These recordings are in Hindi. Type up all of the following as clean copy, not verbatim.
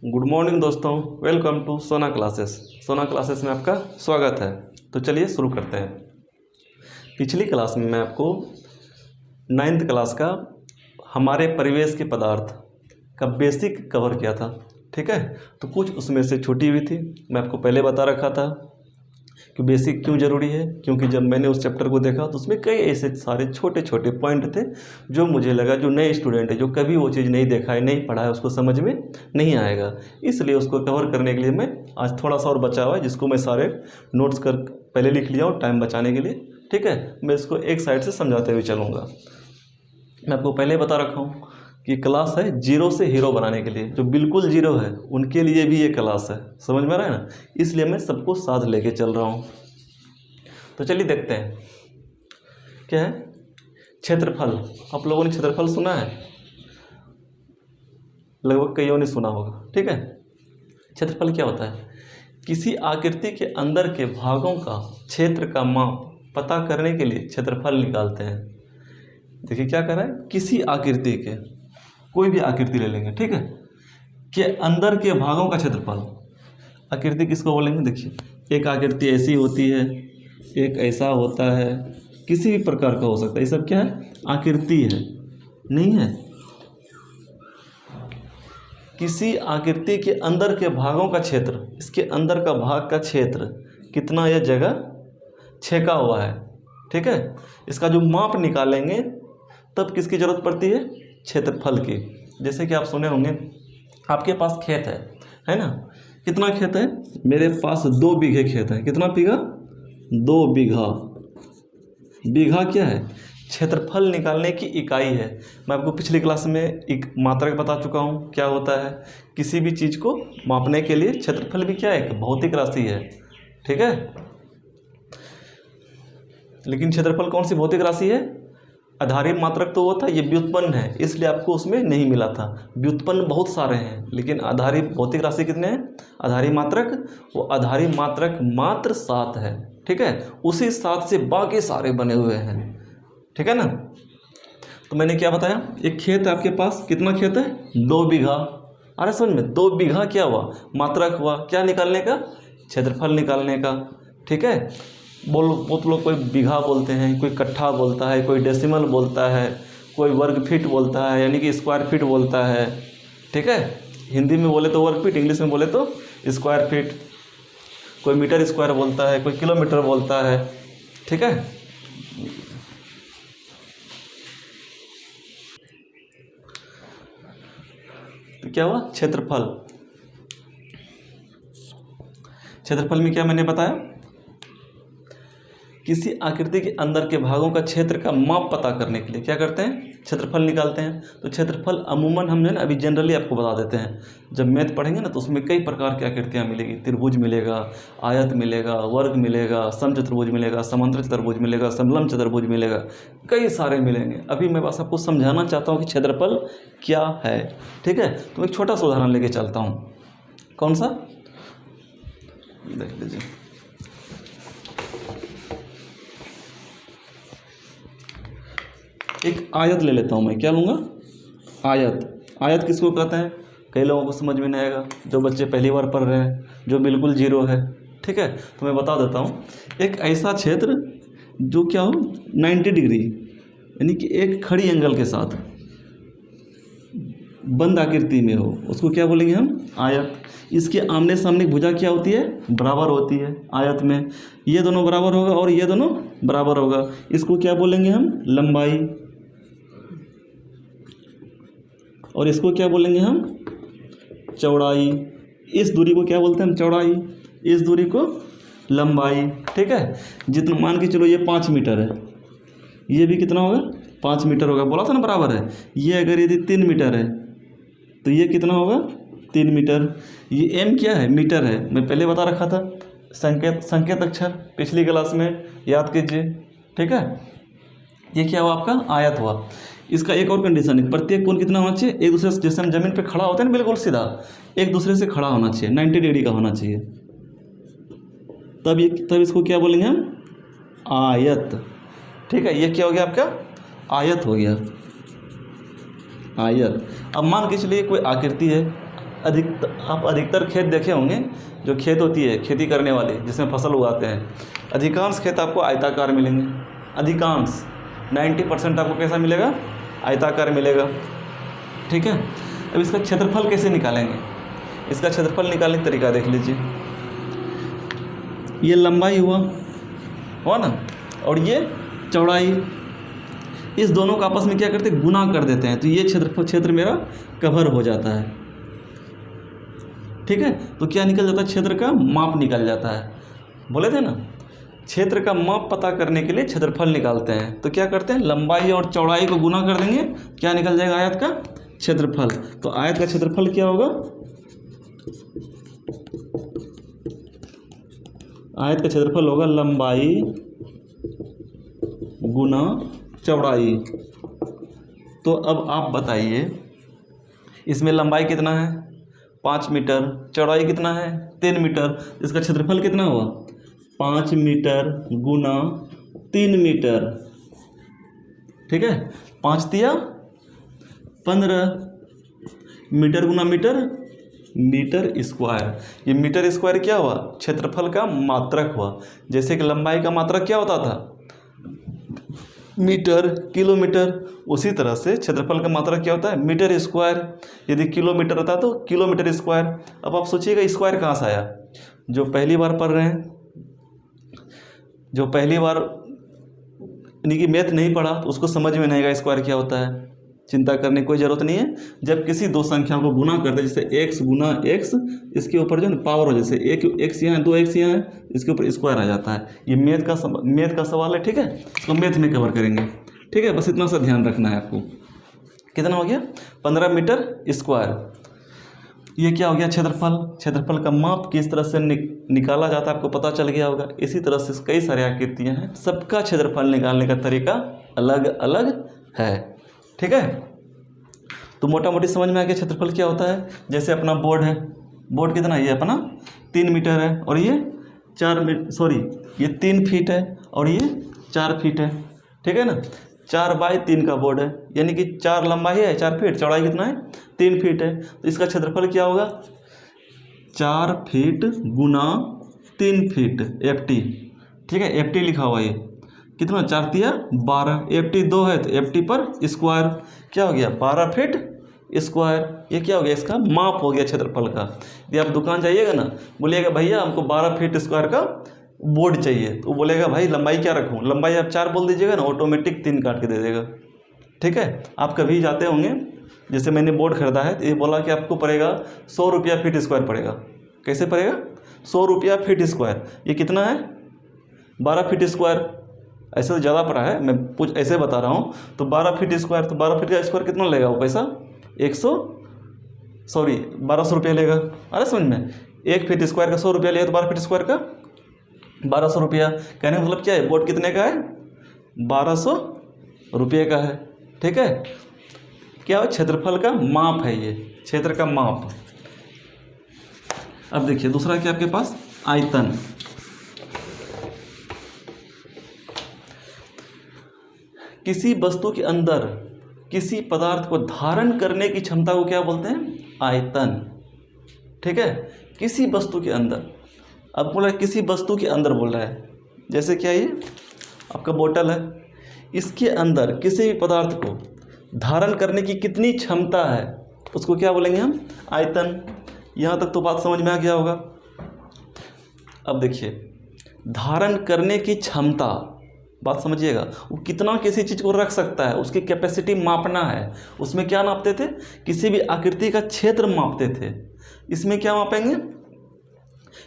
गुड मॉर्निंग दोस्तों, वेलकम टू सोना क्लासेस। सोना क्लासेस में आपका स्वागत है। तो चलिए शुरू करते हैं। पिछली क्लास में मैं आपको 9th क्लास का हमारे परिवेश के पदार्थ का बेसिक कवर किया था, ठीक है। तो कुछ उसमें से छूटी हुई थी। मैं आपको पहले बता रखा था कि बेसिक क्यों ज़रूरी है, क्योंकि जब मैंने उस चैप्टर को देखा तो उसमें कई ऐसे सारे छोटे छोटे पॉइंट थे जो मुझे लगा जो नए स्टूडेंट है, जो कभी वो चीज़ नहीं देखा है, नहीं पढ़ा है, उसको समझ में नहीं आएगा। इसलिए उसको कवर करने के लिए मैं आज थोड़ा सा और बचा हुआ है, जिसको मैं सारे नोट्स कर पहले लिख लिया हूँ टाइम बचाने के लिए, ठीक है। मैं इसको एक साइड से समझाते हुए चलूँगा। मैं आपको पहले बता रखा हूँ कि क्लास है जीरो से हीरो बनाने के लिए। जो बिल्कुल जीरो है उनके लिए भी ये क्लास है, समझ में आ रहा है ना। इसलिए मैं सबको साथ लेके चल रहा हूँ। तो चलिए देखते हैं क्या है क्षेत्रफल। आप लोगों ने क्षेत्रफल सुना है? लगभग कईयों ने सुना होगा, ठीक है। क्षेत्रफल क्या होता है? किसी आकृति के अंदर के भागों का क्षेत्र का माप पता करने के लिए क्षेत्रफल निकालते हैं। देखिए क्या कर रहा है, किसी आकृति के, कोई भी आकृति ले लेंगे, ठीक है, के अंदर के भागों का क्षेत्रफल। आकृति किसको बोलेंगे? देखिए एक आकृति ऐसी होती है, एक ऐसा होता है, किसी भी प्रकार का हो सकता है। ये सब क्या है? आकृति है, नहीं है। किसी आकृति के अंदर के भागों का क्षेत्र, इसके अंदर का भाग का क्षेत्र कितना यह जगह छेका हुआ है, ठीक है। इसका जो माप निकालेंगे तब किसकी ज़रूरत पड़ती है? क्षेत्रफल की। जैसे कि आप सुने होंगे, आपके पास खेत है ना। कितना खेत है? मेरे पास 2 बीघे खेत है। कितना बीघा? 2 बीघा। बीघा क्या है? क्षेत्रफल निकालने की इकाई है। मैं आपको पिछली क्लास में एक मात्रक बता चुका हूँ क्या होता है। किसी भी चीज़ को मापने के लिए क्षेत्रफल भी क्या है? एक भौतिक राशि है, ठीक है। लेकिन क्षेत्रफल कौन सी भौतिक राशि है? आधारी मात्रक तो वो था, ये व्युत्पन्न है, इसलिए आपको उसमें नहीं मिला था। व्युत्पन्न बहुत सारे हैं, लेकिन आधारी भौतिक राशि कितने हैं? आधारी मात्रक, वो आधारी मात्रक मात्र 7 है, ठीक है। उसी 7 से बाकी सारे बने हुए हैं, ठीक है ना। तो मैंने क्या बताया, एक खेत है आपके पास। कितना खेत है? 2 बीघा। अरे समझ में, 2 बीघा क्या हुआ? मात्रक हुआ। क्या निकालने का? क्षेत्रफल निकालने का, ठीक है। बहुत लोग कोई बीघा बोलते हैं, कोई कट्ठा बोलता है, कोई डेसिमल बोलता है, कोई वर्ग फीट बोलता है, यानी कि स्क्वायर फीट बोलता है, ठीक है। हिंदी में बोले तो वर्ग फीट, इंग्लिश में बोले तो स्क्वायर फीट। कोई मीटर स्क्वायर बोलता है, कोई किलोमीटर बोलता है, ठीक है। तो क्या हुआ? क्षेत्रफल। क्षेत्रफल में क्या मैंने बताया, किसी आकृति के अंदर के भागों का क्षेत्र का माप पता करने के लिए क्या करते हैं? क्षेत्रफल निकालते हैं। तो क्षेत्रफल अमूमन हमने ना अभी जनरली आपको बता देते हैं। जब मैथ पढ़ेंगे ना तो उसमें कई प्रकार की आकृतियाँ मिलेगी। त्रिभुज मिलेगा, आयत मिलेगा, वर्ग मिलेगा, समचतुर्भुज मिलेगा, समांतर चतुर्भुज मिलेगा, समलंब चतुर्भुज मिलेगा, कई सारे मिलेंगे। अभी मैं बस आपको समझाना चाहता हूँ कि क्षेत्रफल क्या है, ठीक है। तो एक छोटा सा उदाहरण लेके चलता हूँ। कौन सा? देख लीजिए। एक आयत ले लेता हूँ मैं। क्या लूँगा? आयत। आयत किसको कहते हैं? कई लोगों को समझ में नहीं आएगा, जो बच्चे पहली बार पढ़ रहे हैं, जो बिल्कुल जीरो है, ठीक है। तो मैं बता देता हूँ, एक ऐसा क्षेत्र जो क्या हो 90 डिग्री, यानी कि एक खड़ी एंगल के साथ बंद आकृति में हो, उसको क्या बोलेंगे हम? आयत। इसके आमने सामने भुजा क्या होती है? बराबर होती है। आयत में ये दोनों बराबर होगा और ये दोनों बराबर होगा। इसको क्या बोलेंगे हम? लंबाई। और इसको क्या बोलेंगे हम? चौड़ाई। इस दूरी को क्या बोलते हैं हम? चौड़ाई। इस दूरी को लंबाई, ठीक है। जितना मान के चलो ये 5 मीटर है, ये भी कितना होगा? 5 मीटर होगा। बोला था ना बराबर है। ये अगर यदि 3 मीटर है तो ये कितना होगा? 3 मीटर। ये m क्या है? मीटर है। मैं पहले बता रखा था, संकेत अक्षर पिछली क्लास में, याद कीजिए, ठीक है। ये क्या हुआ? आपका आयत हुआ। इसका एक और कंडीशन है, प्रत्येक कोण कितना होना चाहिए? एक दूसरे से, जैसे हम जमीन पे खड़ा होते हैं ना बिल्कुल सीधा, एक दूसरे से खड़ा होना चाहिए, 90 डिग्री का होना चाहिए। तब इसको क्या बोलेंगे हम? आयत, ठीक है। ये क्या हो गया? आपका आयत हो गया, आयत। अब मान के चलिए कोई आकृति है, आप अधिकतर खेत देखे होंगे, जो खेत होती है खेती करने वाली जिसमें फसल उगाते हैं, अधिकांश खेत आपको आयताकार मिलेंगे। अधिकांश 90% आपको कैसा मिलेगा? आयताकार मिलेगा। ठीक है। अब इसका क्षेत्रफल कैसे निकालेंगे? इसका क्षेत्रफल निकालने का तरीका देख लीजिए। ये लंबाई हुआ ना, और ये चौड़ाई, इस दोनों का आपस में क्या करते हैं? गुना कर देते हैं, तो ये क्षेत्र मेरा कवर हो जाता है। ठीक है। तो क्या निकल जाता है? क्षेत्र का माप निकल जाता है। बोले थे ना, क्षेत्र का माप पता करने के लिए क्षेत्रफल निकालते हैं। तो क्या करते हैं? लंबाई और चौड़ाई को गुना कर देंगे, क्या निकल जाएगा? आयत का क्षेत्रफल। तो आयत का क्षेत्रफल क्या होगा? आयत का क्षेत्रफल होगा लंबाई गुना चौड़ाई। तो अब आप बताइए, इसमें लंबाई कितना है? 5 मीटर। चौड़ाई कितना है? 3 मीटर। इसका क्षेत्रफल कितना हुआ? 5 मीटर गुना 3 मीटर। ठीक है। 5 तिया 15 मीटर गुना मीटर, मीटर स्क्वायर। ये मीटर स्क्वायर क्या हुआ? क्षेत्रफल का मात्रक हुआ। जैसे कि लंबाई का मात्रक क्या होता था? Metre, kilometre. उसी तरह से क्षेत्रफल का मात्रक क्या होता है? Metre square. यदि किलोमीटर होता तो किलोमीटर स्क्वायर। अब आप सोचिएगा स्क्वायर कहाँ से आया? जो पहली बार पढ़ रहे हैं, जो पहली बार यानी कि मैथ नहीं पढ़ा, तो उसको समझ में नहीं आएगा स्क्वायर क्या होता है। चिंता करने की कोई ज़रूरत नहीं है। जब किसी दो संख्या को गुना करते हैं, जैसे x गुना x, इसके ऊपर जो है पावर हो, जैसे एक x यहाँ है, 2x यहाँ है, इसके ऊपर स्क्वायर आ जाता है। ये मैथ का सवाल है। ठीक है। इसको मैथ में कवर करेंगे। ठीक है। बस इतना सा ध्यान रखना है आपको। कितना हो गया? 15 मीटर स्क्वायर। ये क्या हो गया? क्षेत्रफल। क्षेत्रफल का माप किस तरह से निकाला जाता है आपको पता चल गया होगा। इसी तरह से कई सारी आकृतियाँ हैं, सबका क्षेत्रफल निकालने का तरीका अलग अलग है। ठीक है। तो मोटा मोटी समझ में आ गया क्षेत्रफल क्या होता है। जैसे अपना बोर्ड है, बोर्ड कितना है? ये अपना 3 मीटर है, और ये 3 फीट है, और ये 4 फीट है। ठीक है ना। 4/3 का बोर्ड है, यानी कि 4 लंबाई है, 4 फीट, चौड़ाई कितना है? 3 फीट है। तो इसका क्षेत्रफल क्या होगा? 4 फीट गुना 3 फीट, FT। ठीक है। FT लिखा हुआ ये कितना? 4 तिया 12, FT 2 है तो FT पर स्क्वायर क्या हो गया? 12 फीट स्क्वायर। ये क्या हो गया? इसका माप हो गया क्षेत्रफल का। यदि आप दुकान जाइएगा ना, बोलिएगा भैया हमको 12 फीट स्क्वायर का बोर्ड चाहिए, तो बोलेगा भाई लंबाई क्या रखूँ? लंबाई आप 4 बोल दीजिएगा ना, ऑटोमेटिक 3 काट के दे देगा। ठीक है। आप कभी जाते होंगे, जैसे मैंने बोर्ड खरीदा है, तो ये बोला कि आपको पड़ेगा 100 रुपया फीट स्क्वायर पड़ेगा। कैसे पड़ेगा? 100 रुपया फीट स्क्वायर। ये कितना है? 12 फीट स्क्वायर। ऐसे तो ज़्यादा पड़ा है, मैं कुछ ऐसे बता रहा हूँ। तो 12 फीट स्क्वायर, तो 12 फीट का स्क्वायर कितना लगेगा वो पैसा? 1200 रुपया लेगा। अरे समझ में, 1 फीट स्क्वायर का 100 रुपया लिया, तो 12 फीट स्क्वायर का 1200 रुपया। कहने का मतलब क्या है? बोर्ड कितने का है? 1200 रुपये का है। ठीक है। क्या है? क्षेत्रफल का माप है, ये क्षेत्र का माप। अब देखिए दूसरा क्या आपके पास? आयतन। किसी वस्तु के अंदर किसी पदार्थ को धारण करने की क्षमता को क्या बोलते हैं? आयतन। ठीक है। किसी वस्तु के अंदर, अब बोला किसी वस्तु के अंदर बोल रहा है। जैसे क्या ये आपका बोतल है, इसके अंदर किसी भी पदार्थ को धारण करने की कितनी क्षमता है, उसको क्या बोलेंगे हम? आयतन। यहाँ तक तो बात समझ में आ गया होगा। अब देखिए, धारण करने की क्षमता, बात समझिएगा, वो कितना किसी चीज़ को रख सकता है, उसकी कैपेसिटी मापना है। उसमें क्या नापते थे? किसी भी आकृति का क्षेत्र मापते थे। इसमें क्या मापेंगे?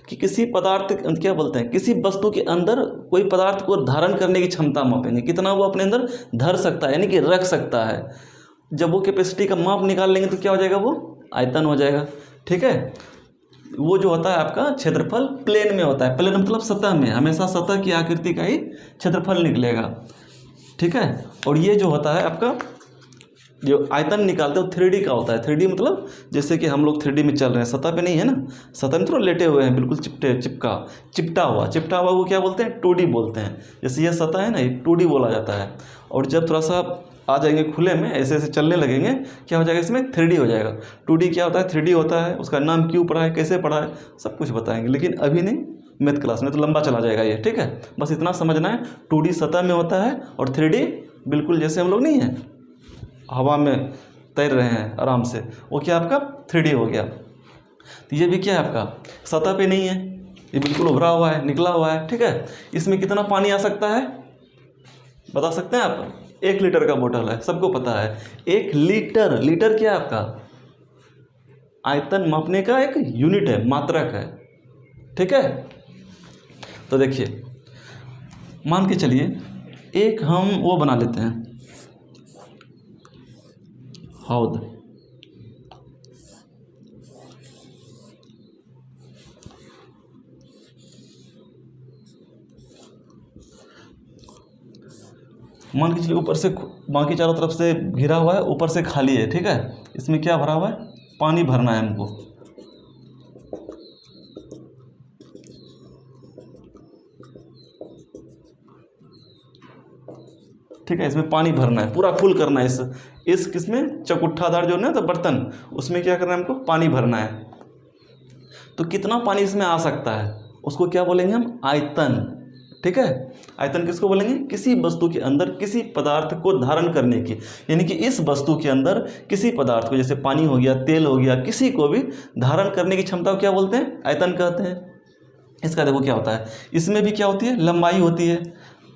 कि किसी पदार्थ, क्या बोलते हैं, किसी वस्तु के अंदर कोई पदार्थ को धारण करने की क्षमता मापेंगे, कितना वो अपने अंदर धर सकता है, यानी कि रख सकता है। जब वो कैपेसिटी का माप निकाल लेंगे तो क्या हो जाएगा? वो आयतन हो जाएगा। ठीक है। वो जो होता है आपका क्षेत्रफल प्लेन में होता है। प्लेन मतलब सतह में, हमेशा सतह की आकृति का ही क्षेत्रफल निकलेगा। ठीक है। और ये जो होता है आपका, जो आयतन निकालते हैं वो 3D का होता है। 3D मतलब जैसे कि हम लोग 3D में चल रहे हैं, सतह पे नहीं है ना, सतह में थोड़ा लेटे हुए हैं, बिल्कुल चिपटा हुआ को क्या बोलते हैं? 2D बोलते हैं। जैसे ये सतह है ना, ये 2D बोला जाता है। और जब थोड़ा सा आ जाएंगे खुले में, ऐसे ऐसे चलने लगेंगे, क्या हो जाएगा इसमें 3D हो जाएगा। 2D क्या होता है, 3D होता है, उसका नाम क्यों पड़ा है, कैसे पड़ा है, सब कुछ बताएंगे, लेकिन अभी नहीं, मैथ क्लास में तो लंबा चला जाएगा ये, ठीक है। बस इतना समझना है, 2D सतह में होता है और 3D बिल्कुल जैसे हम लोग नहीं हैं हवा में तैर रहे हैं आराम से, वो क्या आपका 3D हो गया। तो ये भी क्या है आपका सतह पे नहीं है, ये बिल्कुल उभरा हुआ है, निकला हुआ है, ठीक है। इसमें कितना पानी आ सकता है बता सकते हैं आप? 1 लीटर का बोतल है, सबको पता है। 1 लीटर, लीटर क्या है आपका आयतन मापने का एक यूनिट है, मात्रक है, ठीक है। तो देखिए मान के चलिए एक हम वो बना लेते हैं हौद, मान के चलिए ऊपर से बाकी चारों तरफ से घिरा हुआ है, ऊपर से खाली है, ठीक है। इसमें क्या भरा हुआ है, पानी भरना है हमको, ठीक है। इसमें पानी भरना है, पूरा फुल करना है, इस किसमें चकुट्ठादार जो ना तो बर्तन, उसमें क्या करना है हमको पानी भरना है। तो कितना पानी इसमें आ सकता है उसको क्या बोलेंगे हम आयतन, ठीक है। आयतन किसको बोलेंगे, किसी वस्तु के अंदर किसी पदार्थ को धारण करने की, यानी कि इस वस्तु के अंदर किसी पदार्थ को, जैसे पानी हो गया, तेल हो गया, किसी को भी धारण करने की क्षमता को क्या बोलते हैं, आयतन कहते हैं। इसका देखो क्या होता है, इसमें भी क्या होती है, लंबाई होती है।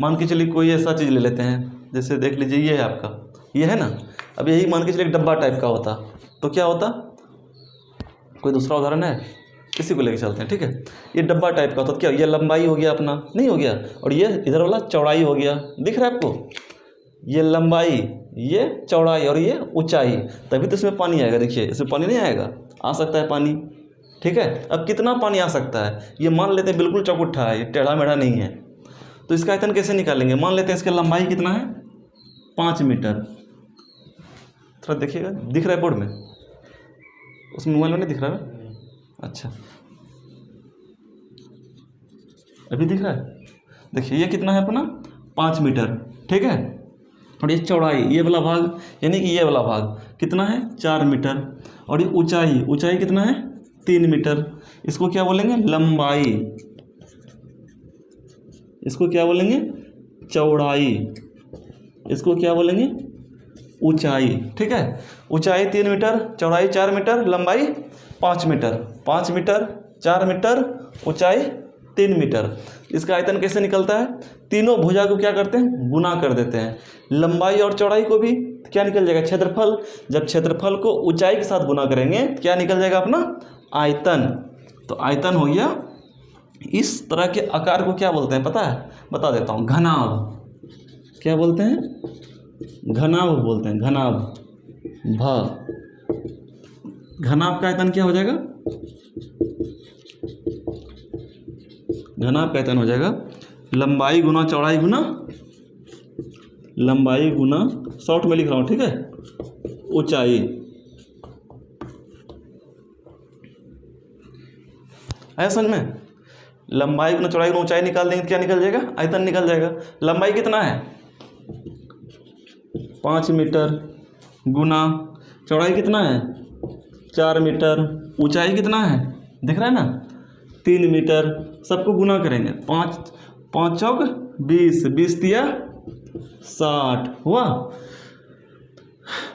मान के चलिए कोई ऐसा चीज़ ले लेते हैं, जैसे देख लीजिए ये है आपका, ये है ना, अब यही मान के चलिए एक डब्बा टाइप का होता तो क्या होता, कोई दूसरा उदाहरण है, किसी को लेके चलते हैं, ठीक है। ये डब्बा टाइप का होता तो क्या, ये लंबाई हो गया अपना, नहीं हो गया, और ये इधर वाला चौड़ाई हो गया, दिख रहा है आपको, ये लंबाई, ये चौड़ाई और ये ऊंचाई, तभी तो इसमें पानी आएगा। देखिए इसमें पानी नहीं आएगा, आ सकता है पानी, ठीक है। अब कितना पानी आ सकता है, ये मान लेते हैं बिल्कुल चौकुट्ठा है, ये टेढ़ा मेढ़ा नहीं है, तो इसका आयतन कैसे निकालेंगे, मान लेते हैं इसकी लंबाई कितना है 5 मीटर, थोड़ा देखिएगा, दिख रहा है बोर्ड में, उसमें मोबाइल में नहीं दिख रहा है, अच्छा अभी दिख रहा है, देखिए ये कितना है अपना 5 मीटर, ठीक है। और ये चौड़ाई, ये वाला भाग यानी कि ये वाला भाग कितना है 4 मीटर, और ये ऊंचाई, ऊंचाई कितना है 3 मीटर, इसको क्या बोलेंगे लंबाई, इसको क्या बोलेंगे चौड़ाई, इसको क्या बोलेंगे ऊंचाई, ठीक है। ऊंचाई 3 मीटर, चौड़ाई 4 मीटर, लंबाई 5 मीटर, 5 मीटर 4 मीटर, ऊंचाई 3 मीटर। इसका आयतन कैसे निकलता है, तीनों भुजा को क्या करते हैं गुना कर देते हैं, लंबाई और चौड़ाई को भी क्या निकल जाएगा क्षेत्रफल, जब क्षेत्रफल को ऊंचाई के साथ गुना करेंगे क्या निकल जाएगा अपना आयतन। तो आयतन हो गया, इस तरह के आकार को क्या बोलते हैं पता है, बता देता हूँ, घनाभ, क्या बोलते हैं घनाभ बोलते हैं, घनाभ, घनाभ का आयतन क्या हो जाएगा, घनाभ का आयतन हो जाएगा लंबाई गुना चौड़ाई गुना, लंबाई गुना, शॉर्ट में लिख रहा हूँ, ठीक है, ऊंचाई। आया समझ में, लंबाई गुना चौड़ाई गुना ऊंचाई निकाल देंगे तो क्या निकल जाएगा आयतन निकल जाएगा। लंबाई कितना है 5 मीटर गुना चौड़ाई कितना है 4 मीटर, ऊंचाई कितना है दिख रहा है ना 3 मीटर, सबको गुना करेंगे, 5 चौक 20, 20 तिया 60 हुआ,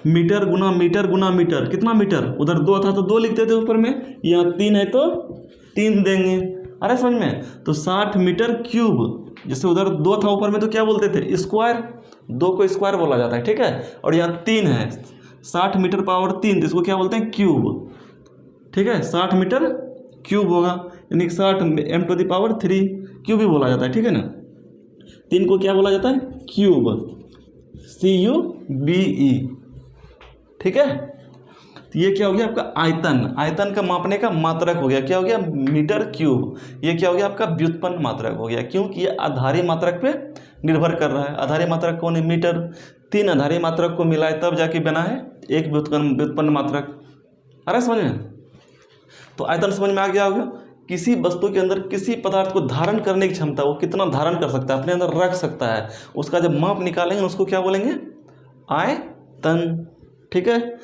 मीटर गुना मीटर, कितना मीटर, उधर 2 था तो 2 लिखते थे ऊपर में, यहाँ 3 है तो 3 देंगे, अरे समझ में। तो 60 मीटर क्यूब, जैसे उधर 2 था ऊपर में तो क्या बोलते थे स्क्वायर, 2 को स्क्वायर बोला जाता है, ठीक है। और यहाँ 3 है, 60 मीटर पावर 3, तो इसको क्या बोलते हैं क्यूब, ठीक है, 60 मीटर क्यूब होगा, यानी कि 60 m⁻³ क्यूब भी बोला जाता है, ठीक है ना। 3 को क्या बोला जाता है क्यूब, CUBE, ठीक है। तो ये क्या हो गया आपका आयतन, आयतन का मापने का मात्रक हो गया, क्या हो गया मीटर क्यूब। ये क्या हो गया आपका व्युत्पन्न मात्रक हो गया, क्योंकि ये आधारी मात्रक पे निर्भर कर रहा है। आधारी मात्रक कौन है मीटर, 3 आधारी मात्रक को मिलाए तब जाके बना है एक व्युत्पन्न मात्रक। अरे समझ में, तो आयतन समझ में आ गया होगा, किसी वस्तु के अंदर किसी पदार्थ को धारण करने की क्षमता, वो कितना धारण कर सकता है, अपने अंदर रख सकता है, उसका जब माप निकालेंगे उसको क्या बोलेंगे आयतन। ठीक है,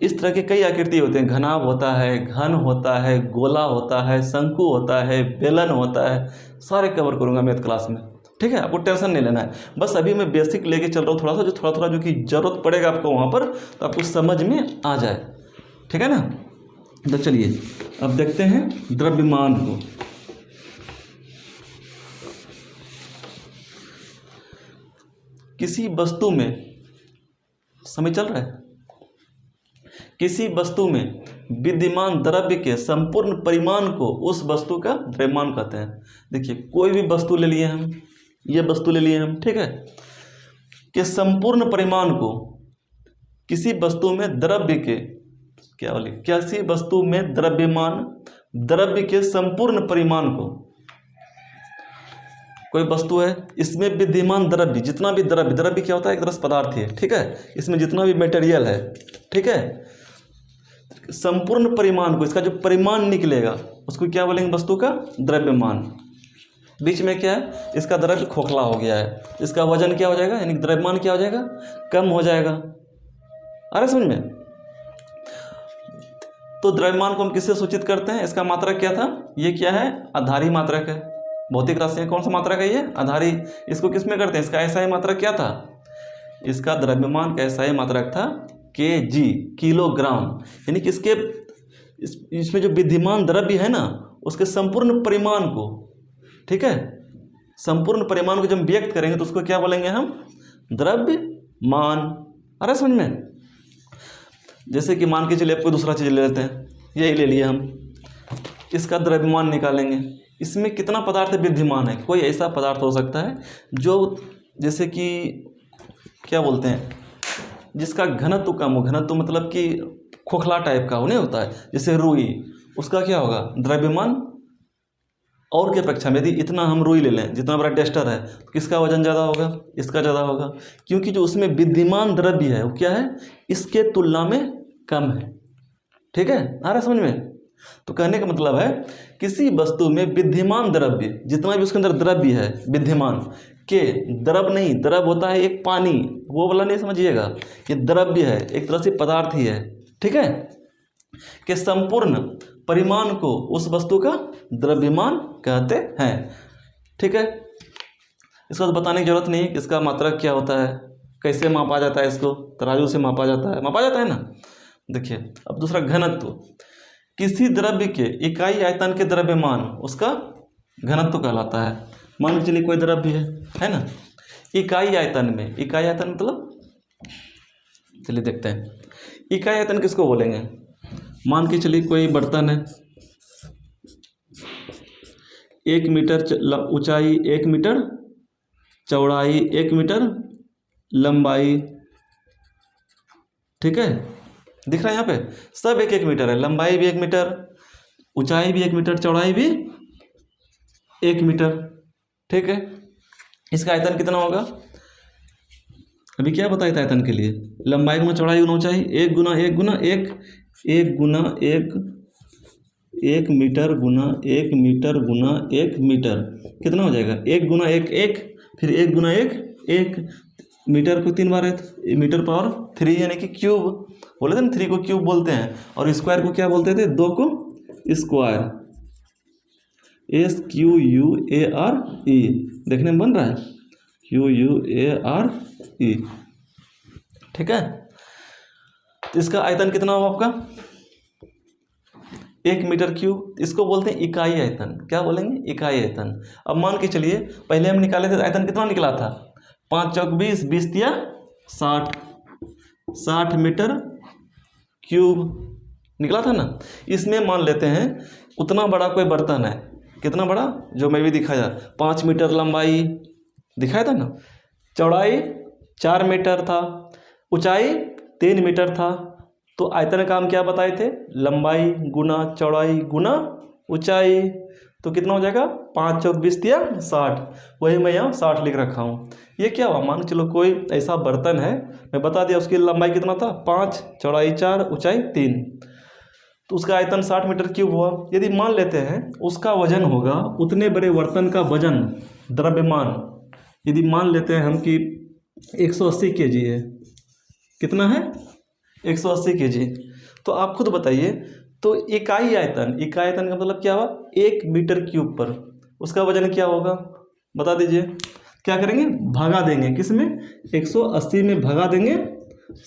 इस तरह के कई आकृति होते हैं, घनाभ होता है, घन होता है, गोला होता है, शंकु होता है, बेलन होता है, सारे कवर करूंगा मैथ क्लास में। ठीक है, आपको टेंशन नहीं लेना है, बस अभी मैं बेसिक लेके चल रहा हूँ थोड़ा सा, जो कि जरूरत पड़ेगा आपको वहाँ पर, तो आपको समझ में आ जाए। ठीक है ना, तो चलिए अब देखते हैं द्रव्यमान को। किसी वस्तु में, समझ चल रहा है, किसी वस्तु में विद्यमान द्रव्य के संपूर्ण परिमाण को उस वस्तु का द्रव्यमान कहते हैं। देखिए कोई भी वस्तु ले लिए हम, ये वस्तु ले लिए हम, ठीक है, कि संपूर्ण परिमाण को किसी वस्तु में द्रव्य के, क्या बोले, किसी वस्तु में द्रव्यमान, द्रव्य के संपूर्ण परिमाण को, कोई वस्तु है इसमें विद्यमान द्रव्य, जितना भी द्रव्य, द्रव्य क्या होता है, एक तरह से पदार्थ है। ठीक है, इसमें जितना भी मटेरियल है, ठीक है, संपूर्ण परिमाण को, इसका जो परिमाण निकलेगा उसको क्या बोलेंगे, वस्तु का द्रव्यमान। बीच में क्या है, इसका द्रव्य खोखला हो गया है, इसका वजन क्या हो जाएगा, यानी द्रव्यमान क्या हो जाएगा, कम हो जाएगा। अरे समझ में, तो द्रव्यमान को हम किससे सूचित करते हैं, इसका मात्रक क्या था, ये क्या है, आधारी मात्रक है। भौतिक राशि है, कौन सा मात्रक है ये, आधारी। इसको किस में करते हैं, इसका ऐसा ही मात्रक क्या था, इसका द्रव्यमान का ऐसा ही मात्रक था kg, किलोग्राम, यानी कि इसके इसमें जो विद्यमान द्रव्य है ना, उसके संपूर्ण परिमाण को, ठीक है, संपूर्ण परिमाण को जब व्यक्त करेंगे तो उसको क्या बोलेंगे हम, द्रव्यमान। अरे समझ में, जैसे कि मान के चलिए आपको दूसरा चीज़ ले लेते हैं, यही ले लिए हम, इसका द्रव्यमान निकालेंगे। इसमें कितना पदार्थ विद्यमान है, कोई ऐसा पदार्थ हो सकता है जो, जैसे कि क्या बोलते हैं, जिसका घनत्व कम हो, घनत्व मतलब कि खोखला टाइप का नहीं होता है, जैसे रुई, उसका क्या होगा द्रव्यमान, और की अपेक्षा में यदि इतना हम रुई ले लें, जितना बड़ा टेस्टर है, तो किसका वजन ज़्यादा होगा, इसका ज़्यादा होगा, क्योंकि जो उसमें विद्यमान द्रव्य है वो क्या है, इसके तुलना में कम है। ठीक है, आ रहा समझ में। तो कहने का मतलब है किसी वस्तु में विद्यमान द्रव्य, जितना भी उसके अंदर द्रव्य है विद्यमान, के द्रव नहीं, द्रव होता है एक पानी, वो वाला नहीं समझिएगा, ये द्रव्य है, एक तरह से पदार्थ ही है। ठीक है, कि संपूर्ण परिमाण को उस वस्तु का द्रव्यमान कहते हैं। ठीक है, इसको तो बताने की जरूरत नहीं कि इसका मात्रक क्या होता है, कैसे मापा जाता है, इसको तराजू से मापा जाता है ना। देखिए अब दूसरा, घनत्व, किसी द्रव्य के इकाई आयतन के द्रव्यमान उसका घनत्व कहलाता है। मान के चलिए कोई द्रव्य है ना, इकाई आयतन में, इकाई आयतन मतलब, चलिए देखते हैं इकाई आयतन किसको बोलेंगे। मान के चलिए कोई बर्तन है, 1 मीटर ऊंचाई, 1 मीटर चौड़ाई, 1 मीटर लंबाई। ठीक है, दिख रहा है यहाँ पे, सब 1-1 मीटर है, लंबाई भी 1 मीटर, ऊंचाई भी 1 मीटर, चौड़ाई भी 1 मीटर। ठीक है, इसका आयतन कितना होगा, अभी क्या बताया था आयतन के लिए, लंबाई गुना चौड़ाई गुना ऊंचाई, 1 गुना 1 गुना 1, 1 गुना 1, 1 मीटर गुना 1 मीटर गुना 1 मीटर, कितना हो जाएगा, 1 गुना 1 1, फिर 1 गुना 1 1, मीटर को 3 बार है, मीटर पावर 3, यानी कि क्यूब बोले थे ना, 3 को क्यूब बोलते हैं, और स्क्वायर को क्या बोलते थे, 2 को स्क्वायर, SQUARE, देखने में बन रहा है QUARE। ठीक है, तो इसका आयतन कितना होगा आपका, 1 मीटर क्यूब, इसको बोलते हैं इकाई आयतन। क्या बोलेंगे, इकाई आयतन। अब मान के चलिए पहले हम निकाले थे, आयतन कितना निकला था, 5 चौक 20, 20 तिया 60, 60 मीटर क्यूब निकला था ना। इसमें मान लेते हैं उतना बड़ा कोई बर्तन है, कितना बड़ा, जो मैं भी दिखाया, 5 मीटर लंबाई दिखाया था ना, चौड़ाई 4 मीटर था, ऊंचाई 3 मीटर था। तो आयतन का हम क्या बताए थे, लंबाई गुना चौड़ाई गुना ऊंचाई, तो कितना हो जाएगा, 5 चौक 20 तिया 60, वही मैं यहाँ 60 लिख रखा हूँ। ये क्या हुआ, मान चलो कोई ऐसा बर्तन है, मैं बता दिया उसकी लंबाई कितना था, 5, चौड़ाई 4, ऊंचाई 3, तो उसका आयतन 60 मीटर क्यूब हुआ। यदि मान लेते हैं उसका वजन होगा, उतने बड़े बर्तन का वजन, द्रव्यमान, यदि मान लेते हैं हम कि 180 kg है, कितना है 180 kg। तो आप खुद बताइए, तो इकाई आयतन, इकाई आयतन का मतलब क्या हुआ 1 मीटर क्यूब पर, उसका वजन क्या होगा बता दीजिए। क्या करेंगे, भगा देंगे, किस में 180 में भगा देंगे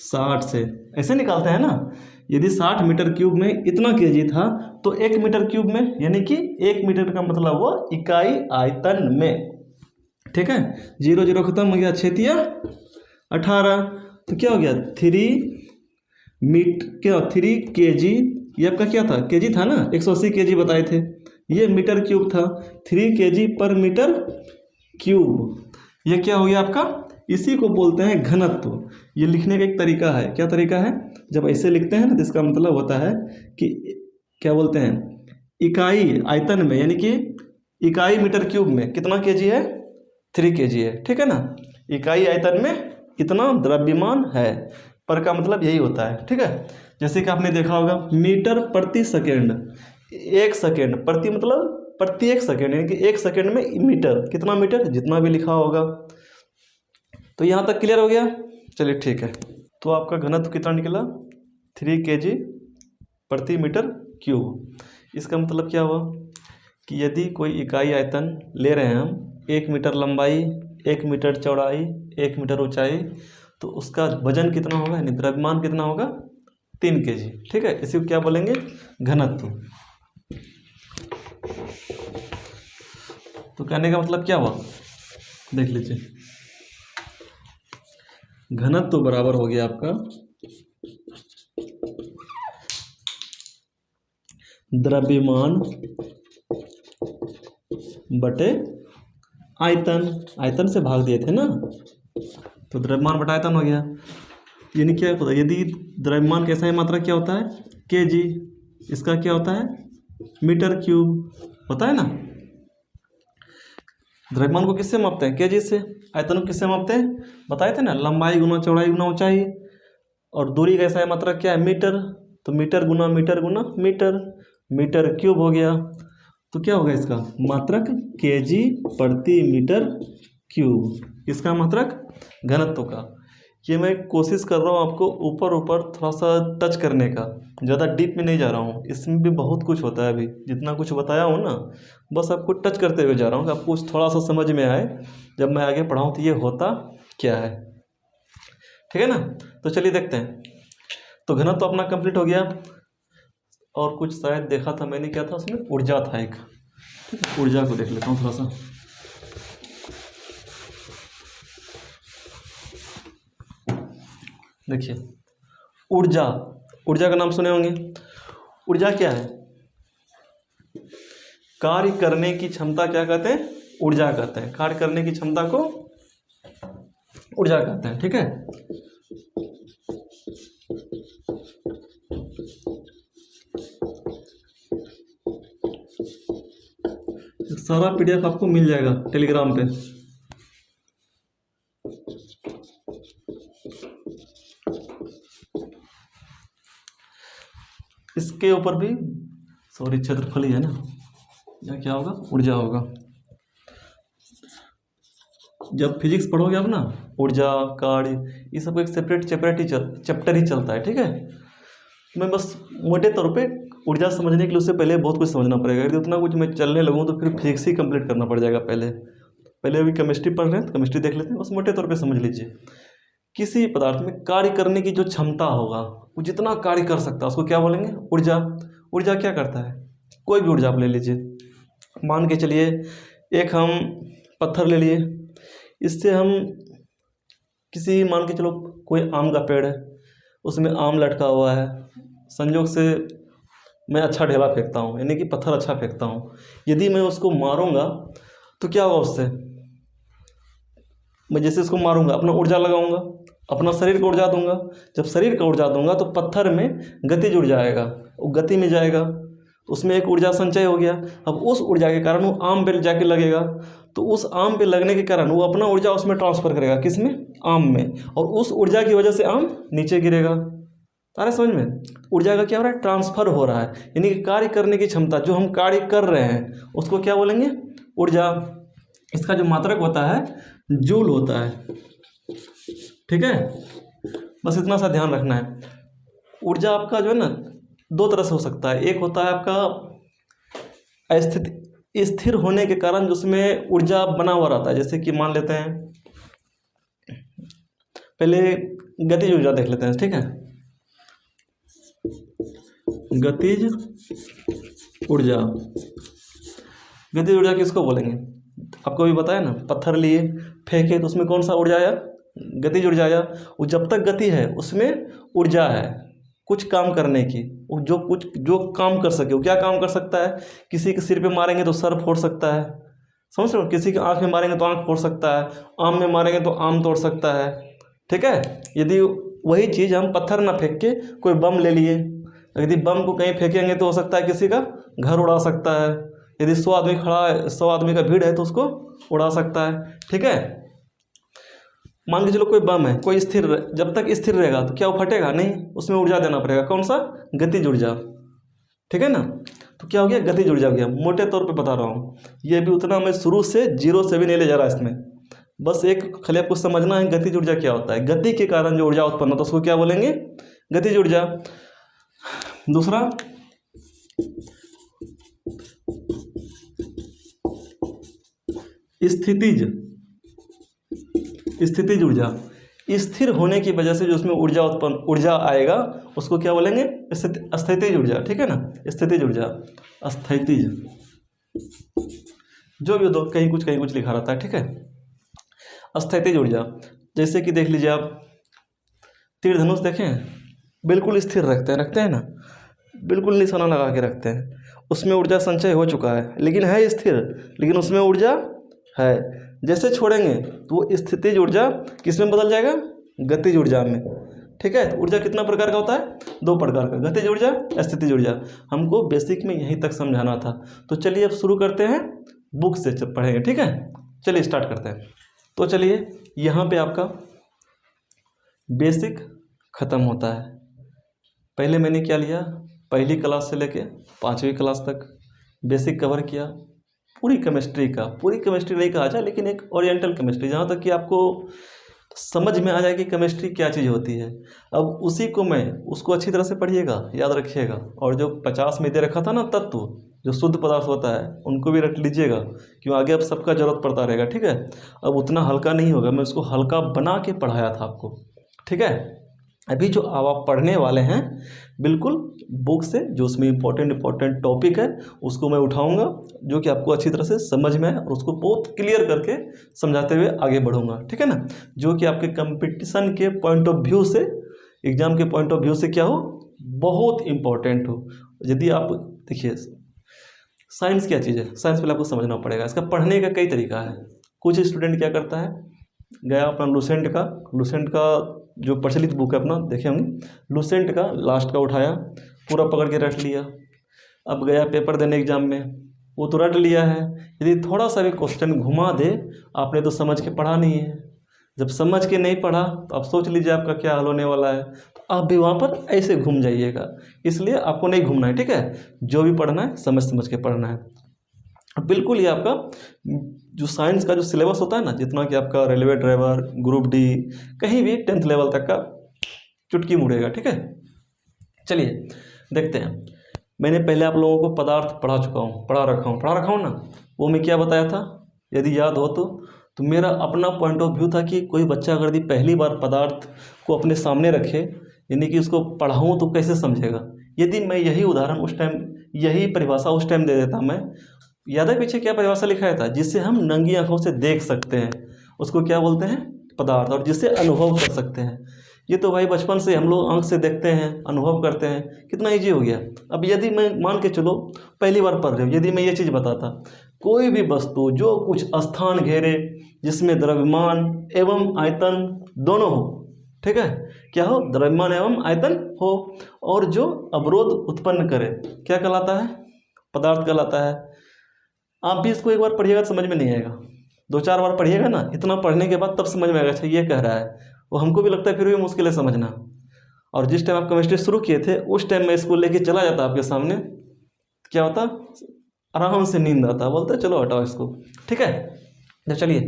60 से, ऐसे निकालते हैं ना। यदि 60 मीटर क्यूब में इतना केजी था तो 1 मीटर क्यूब में, यानी कि 1 मीटर का मतलब हुआ इकाई आयतन में। ठीक है, 0 0 खत्म हो गया, 6 तिया 18, तो क्या हो गया 3 kg। ये आपका क्या था, केजी था ना, 180 kg बताए थे, ये मीटर क्यूब था, 3 kg पर मीटर क्यूब। ये क्या हो गया आपका, इसी को बोलते हैं घनत्व। ये लिखने का एक तरीका है, क्या तरीका है, जब ऐसे लिखते हैं ना तो इसका मतलब होता है कि क्या बोलते हैं, इकाई आयतन में, यानी कि इकाई मीटर क्यूब में कितना केजी है 3 kg है। ठीक है ना, इकाई आयतन में कितना द्रव्यमान है, पर का मतलब यही होता है। ठीक है, जैसे कि आपने देखा होगा मीटर प्रति सेकेंड, 1 सेकेंड प्रति मतलब प्रति 1 सेकेंड, यानी कि 1 सेकेंड में मीटर, कितना मीटर, जितना भी लिखा होगा। तो यहाँ तक क्लियर हो गया, चलिए ठीक है। तो आपका घनत्व कितना निकला 3 kg प्रति मीटर क्यूब। इसका मतलब क्या हुआ कि यदि कोई इकाई आयतन ले रहे हैं हम, 1 मीटर लंबाई, 1 मीटर चौड़ाई, 1 मीटर ऊंचाई, तो उसका वजन कितना होगा, यानी द्रव्यमान कितना होगा 3 kg। ठीक है, इसी को क्या बोलेंगे, घनत्व। तो कहने का मतलब क्या हुआ, देख लीजिए, घनत्व बराबर हो गया आपका द्रव्यमान बटे आयतन, आयतन से भाग दिए थे ना, तो द्रव्यमान बटा आयतन हो गया। यानी क्या होता है, यदि द्रव्यमान कैसा है, मात्रा क्या होता है केजी, इसका क्या होता है मीटर क्यूब होता है ना। द्रव्यमान को किससे मापते हैं, केजी से। आयतन को किससे मापते हैं, बताए थे ना, लंबाई गुना चौड़ाई गुना ऊंचाई, और दूरी कैसा है, मात्रा क्या है मीटर, तो मीटर गुना मीटर गुना मीटर, मीटर क्यूब हो गया। तो क्या होगा इसका मात्रक केजी प्रति मीटर क्यूब, इसका मात्रक घनत्व का। ये मैं कोशिश कर रहा हूँ आपको ऊपर ऊपर थोड़ा सा टच करने का, ज़्यादा डीप में नहीं जा रहा हूँ, इसमें भी बहुत कुछ होता है। अभी जितना कुछ बताया हूँ ना, बस आपको टच करते हुए जा रहा हूँ कि आपको थोड़ा सा समझ में आए, जब मैं आगे पढ़ाऊँ तो ये होता क्या है। ठीक है ना, तो चलिए देखते हैं। तो घनत्व अपना कंप्लीट हो गया, और कुछ शायद देखा था मैंने, क्या था उसमें, ऊर्जा था एक। ऊर्जा को देख लेता हूँ थोड़ा सा। देखिए ऊर्जा, ऊर्जा का नाम सुने होंगे। ऊर्जा क्या है, कार्य करने की क्षमता क्या कहते हैं, ऊर्जा कहते हैं। कार्य करने की क्षमता को ऊर्जा कहते हैं। ठीक है, सारा पीडीएफ आपको मिल जाएगा टेलीग्राम पे। इसके ऊपर भी सॉरी क्षेत्रफल ही है ना, या क्या होगा, ऊर्जा होगा। जब फिजिक्स पढ़ोगे आप ना, ऊर्जा कार्य ये सब एक सेपरेट चैप्टर ही चलता है। ठीक है, मैं बस मोटे तौर पे ऊर्जा समझने के लिए उससे पहले बहुत कुछ समझना पड़ेगा। यदि उतना कुछ मैं चलने लगूँ तो फिर फिजिक्स ही कंप्लीट करना पड़ जाएगा। पहले अभी केमिस्ट्री पढ़ रहे हैं तो केमिस्ट्री देख लेते हैं, बस मोटे तौर पे समझ लीजिए। किसी पदार्थ में कार्य करने की जो क्षमता होगा, वो जितना कार्य कर सकता है उसको क्या बोलेंगे, ऊर्जा। ऊर्जा क्या करता है, कोई भी ऊर्जा आप ले लीजिए, मान के चलिए एक हम पत्थर ले लिए, इससे हम किसी, मान के चलो कोई आम का पेड़ है, उसमें आम लटका हुआ है, संयोग से मैं अच्छा ढेला फेंकता हूँ, यानी कि पत्थर अच्छा फेंकता हूँ। यदि मैं उसको मारूंगा तो क्या होगा उससे, मैं जैसे उसको मारूंगा अपना ऊर्जा लगाऊंगा, अपना शरीर को ऊर्जा दूंगा। जब शरीर का ऊर्जा दूंगा तो पत्थर में गति जुड़ जाएगा, वो गति में जाएगा, उसमें एक ऊर्जा संचय हो गया। अब उस ऊर्जा के कारण वो आम पे जाके लगेगा, तो उस आम पे लगने के कारण वो अपना ऊर्जा उसमें ट्रांसफर करेगा, किसमें, आम में, और उस ऊर्जा की वजह से आम नीचे गिरेगा। सारे समझ में, ऊर्जा का क्या हो रहा है, ट्रांसफर हो रहा है, यानी कि कार्य करने की क्षमता, जो हम कार्य कर रहे हैं उसको क्या बोलेंगे, ऊर्जा। इसका जो मात्रक होता है जूल होता है। ठीक है, बस इतना सा ध्यान रखना है। ऊर्जा आपका जो है ना दो तरह से हो सकता है। एक होता है आपका स्थिर होने के कारण जो उसमें ऊर्जा बना हुआ रहता है, जैसे कि मान लेते हैं, पहले गतिज ऊर्जा देख लेते हैं, ठीक है। गतिज ऊर्जा, गतिज ऊर्जा किसको बोलेंगे? आपको भी बताया ना, पत्थर लिए फेंके तो उसमें कौन सा ऊर्जा आया? गतिज ऊर्जा आया। वो जब तक गति है उसमें ऊर्जा है कुछ काम करने की। वो जो काम कर सके, वो क्या काम कर सकता है? किसी के सिर पे मारेंगे तो सर फोड़ सकता है, समझ रहे हो? किसी के आँख में मारेंगे तो आँख फोड़ सकता है, आम में मारेंगे तो आम तोड़ सकता है, ठीक है। यदि वही चीज़ हम पत्थर ना फेंक के कोई बम ले लिए, यदि बम को कहीं फेंकेंगे तो हो सकता है किसी का घर उड़ा सकता है। यदि 100 आदमी खड़ा है, 100 आदमी का भीड़ है तो उसको उड़ा सकता है, ठीक है। मान के चलो कोई बम है, कोई स्थिर, जब तक स्थिर रहेगा तो क्या वो फटेगा? नहीं, उसमें ऊर्जा देना पड़ेगा। कौन सा? गतिज ऊर्जा, ठीक है ना। तो क्या हो गया? गतिज ऊर्जा हो गया। मोटे तौर पे बता रहा हूँ, ये भी उतना मैं शुरू से जीरो से भी नहीं ले जा रहा इसमें, बस एक खाली आपको समझना है गतिज ऊर्जा क्या होता है। गति के कारण जो ऊर्जा उत्पन्न होता है उसको क्या बोलेंगे? गतिज ऊर्जा। दूसरा स्थितिज ऊर्जा। स्थिर होने की वजह से जो उसमें ऊर्जा आएगा उसको क्या बोलेंगे? स्थितिज ऊर्जा, ठीक है ना। स्थितिज ऊर्जा, स्थितिज, जो भी दो कहीं कुछ लिखा रहता है, ठीक है। स्थितिज ऊर्जा, जैसे कि देख लीजिए आप तीर धनुष देखें, बिल्कुल स्थिर रखते हैं ना, बिल्कुल निशाना लगा के रखते हैं, उसमें ऊर्जा संचय हो चुका है, लेकिन है स्थिर, लेकिन उसमें ऊर्जा है। जैसे छोड़ेंगे तो वो स्थितिज ऊर्जा किस में बदल जाएगा? गतिज ऊर्जा में, ठीक है। तो ऊर्जा कितना प्रकार का होता है? 2 प्रकार का, गतिज ऊर्जा, स्थितिज ऊर्जा। हमको बेसिक में यहीं तक समझाना था। तो चलिए अब शुरू करते हैं, बुक से पढ़ेंगे, ठीक है। चलिए स्टार्ट करते हैं। तो चलिए यहाँ पे आपका बेसिक ख़त्म होता है। पहले मैंने क्या लिया, पहली क्लास से लेके 5वीं क्लास तक बेसिक कवर किया, पूरी केमिस्ट्री नहीं कहा जाए, लेकिन एक ओरिएंटल केमिस्ट्री, जहाँ तक कि आपको समझ में आ जाए कि केमिस्ट्री क्या चीज़ होती है। अब उसी को उसको अच्छी तरह से पढ़िएगा, याद रखिएगा। और जो 50 में दे रखा था ना तत्व, जो शुद्ध पदार्थ होता है, उनको भी रख लीजिएगा, क्यों आगे अब सबका जरूरत पड़ता रहेगा, ठीक है। अब उतना हल्का नहीं होगा, मैं उसको हल्का बना के पढ़ाया था आपको, ठीक है। अभी जो अब आप पढ़ने वाले हैं, बिल्कुल बुक से जो उसमें इम्पोर्टेंट टॉपिक है उसको मैं उठाऊंगा, जो कि आपको अच्छी तरह से समझ में है, और उसको बहुत क्लियर करके समझाते हुए आगे बढ़ूंगा, ठीक है ना। जो कि आपके कंपटीशन के पॉइंट ऑफ व्यू से, एग्जाम के पॉइंट ऑफ व्यू से क्या हो, बहुत इम्पोर्टेंट हो। यदि आप देखिए, साइंस क्या चीज़ है, साइंस पहले आपको समझना पड़ेगा। इसका पढ़ने का कई तरीका है। कुछ स्टूडेंट क्या करता है, गया अपना लूसेंट का जो प्रचलित बुक है अपना, देखे होंगे, लूसेंट का लास्ट का उठाया, पूरा पकड़ के रट लिया। अब गया पेपर देने एग्जाम में, वो तो रट लिया है, यदि थोड़ा सा भी क्वेश्चन घुमा दे, आपने तो समझ के पढ़ा नहीं है। जब समझ के नहीं पढ़ा तो आप सोच लीजिए आपका क्या हाल होने वाला है। तो आप भी वहाँ पर ऐसे घूम जाइएगा, इसलिए आपको नहीं घूमना है, ठीक है। जो भी पढ़ना है समझ के पढ़ना है। बिल्कुल, ये आपका जो साइंस का जो सिलेबस होता है ना, जितना कि आपका रेलवे ड्राइवर, ग्रुप डी, कहीं भी 10th लेवल तक का चुटकी मुड़ेगा, ठीक है। चलिए देखते हैं। मैंने पहले आप लोगों को पदार्थ पढ़ा रखा हूँ ना। वो मैं क्या बताया था, यदि याद हो तो मेरा अपना पॉइंट ऑफ व्यू था कि कोई बच्चा अगर यदि पहली बार पदार्थ को अपने सामने रखे, यानी कि उसको पढ़ाऊँ तो कैसे समझेगा। यदि मैं यही उदाहरण उस टाइम, यही परिभाषा उस टाइम दे देता, मैं याद है पीछे क्या परिभाषा लिखाया था, जिससे हम नंगी आंखों से देख सकते हैं उसको क्या बोलते हैं, पदार्थ, और जिससे अनुभव कर सकते हैं। ये तो भाई बचपन से हम लोग आंख से देखते हैं, अनुभव करते हैं, कितना ईजी हो गया। अब यदि मैं मान के चलो पहली बार पढ़ रहे हो, यदि मैं ये चीज़ बताता, कोई भी वस्तु जो कुछ स्थान घेरे, जिसमें द्रव्यमान एवं आयतन दोनों हो, ठीक है, क्या हो, द्रव्यमान एवं आयतन हो, और जो अवरोध उत्पन्न करे, क्या कहलाता है, पदार्थ कहलाता है। आप भी इसको एक बार पढ़िएगा तो समझ में नहीं आएगा, 2-4 बार पढ़िएगा ना, इतना पढ़ने के बाद तब समझ में आएगा, अच्छा ये कह रहा है। वो हमको भी लगता है फिर भी मुश्किल है समझना। और जिस टाइम आप केमिस्ट्री शुरू किए थे, उस टाइम मैं इसको लेके चला जाता आपके सामने, क्या होता, आराम से नींद आता, बोलते चलो हटाओ इसको, ठीक है। तो चलिए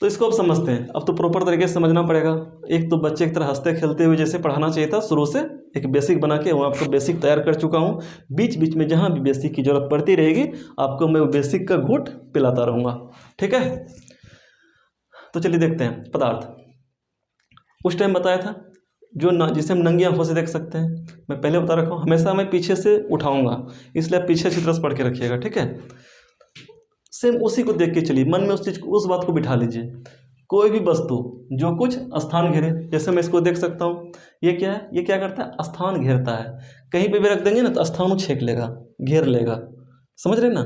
तो इसको अब समझते हैं। अब तो प्रॉपर तरीके से समझना पड़ेगा। एक तो बच्चे की तरह हंसते खेलते हुए जैसे पढ़ाना चाहिए था, शुरू से एक बेसिक बना के वो आपको बेसिक तैयार कर चुका हूँ। बीच बीच में जहाँ भी बेसिक की जरूरत पड़ती रहेगी आपको मैं वो बेसिक का घूंट पिलाता रहूँगा, ठीक है। तो चलिए देखते हैं। पदार्थ उस टाइम बताया था जो जिसे हम नंगी आंखों से देख सकते हैं। मैं पहले बता रखा हूँ, हमेशा मैं पीछे से उठाऊंगा, इसलिए आप पीछे अच्छी तरह से पढ़ के रखिएगा, ठीक है। सेम उसी को देख के चलिए, मन में उस चीज़ उस बात को बिठा लीजिए। कोई भी वस्तु जो कुछ स्थान घेरे, जैसे मैं इसको देख सकता हूँ, ये क्या है, ये क्या करता है, स्थान घेरता है। कहीं पे भी रख देंगे ना तो स्थान को छेक लेगा, घेर लेगा, समझ रहे ना।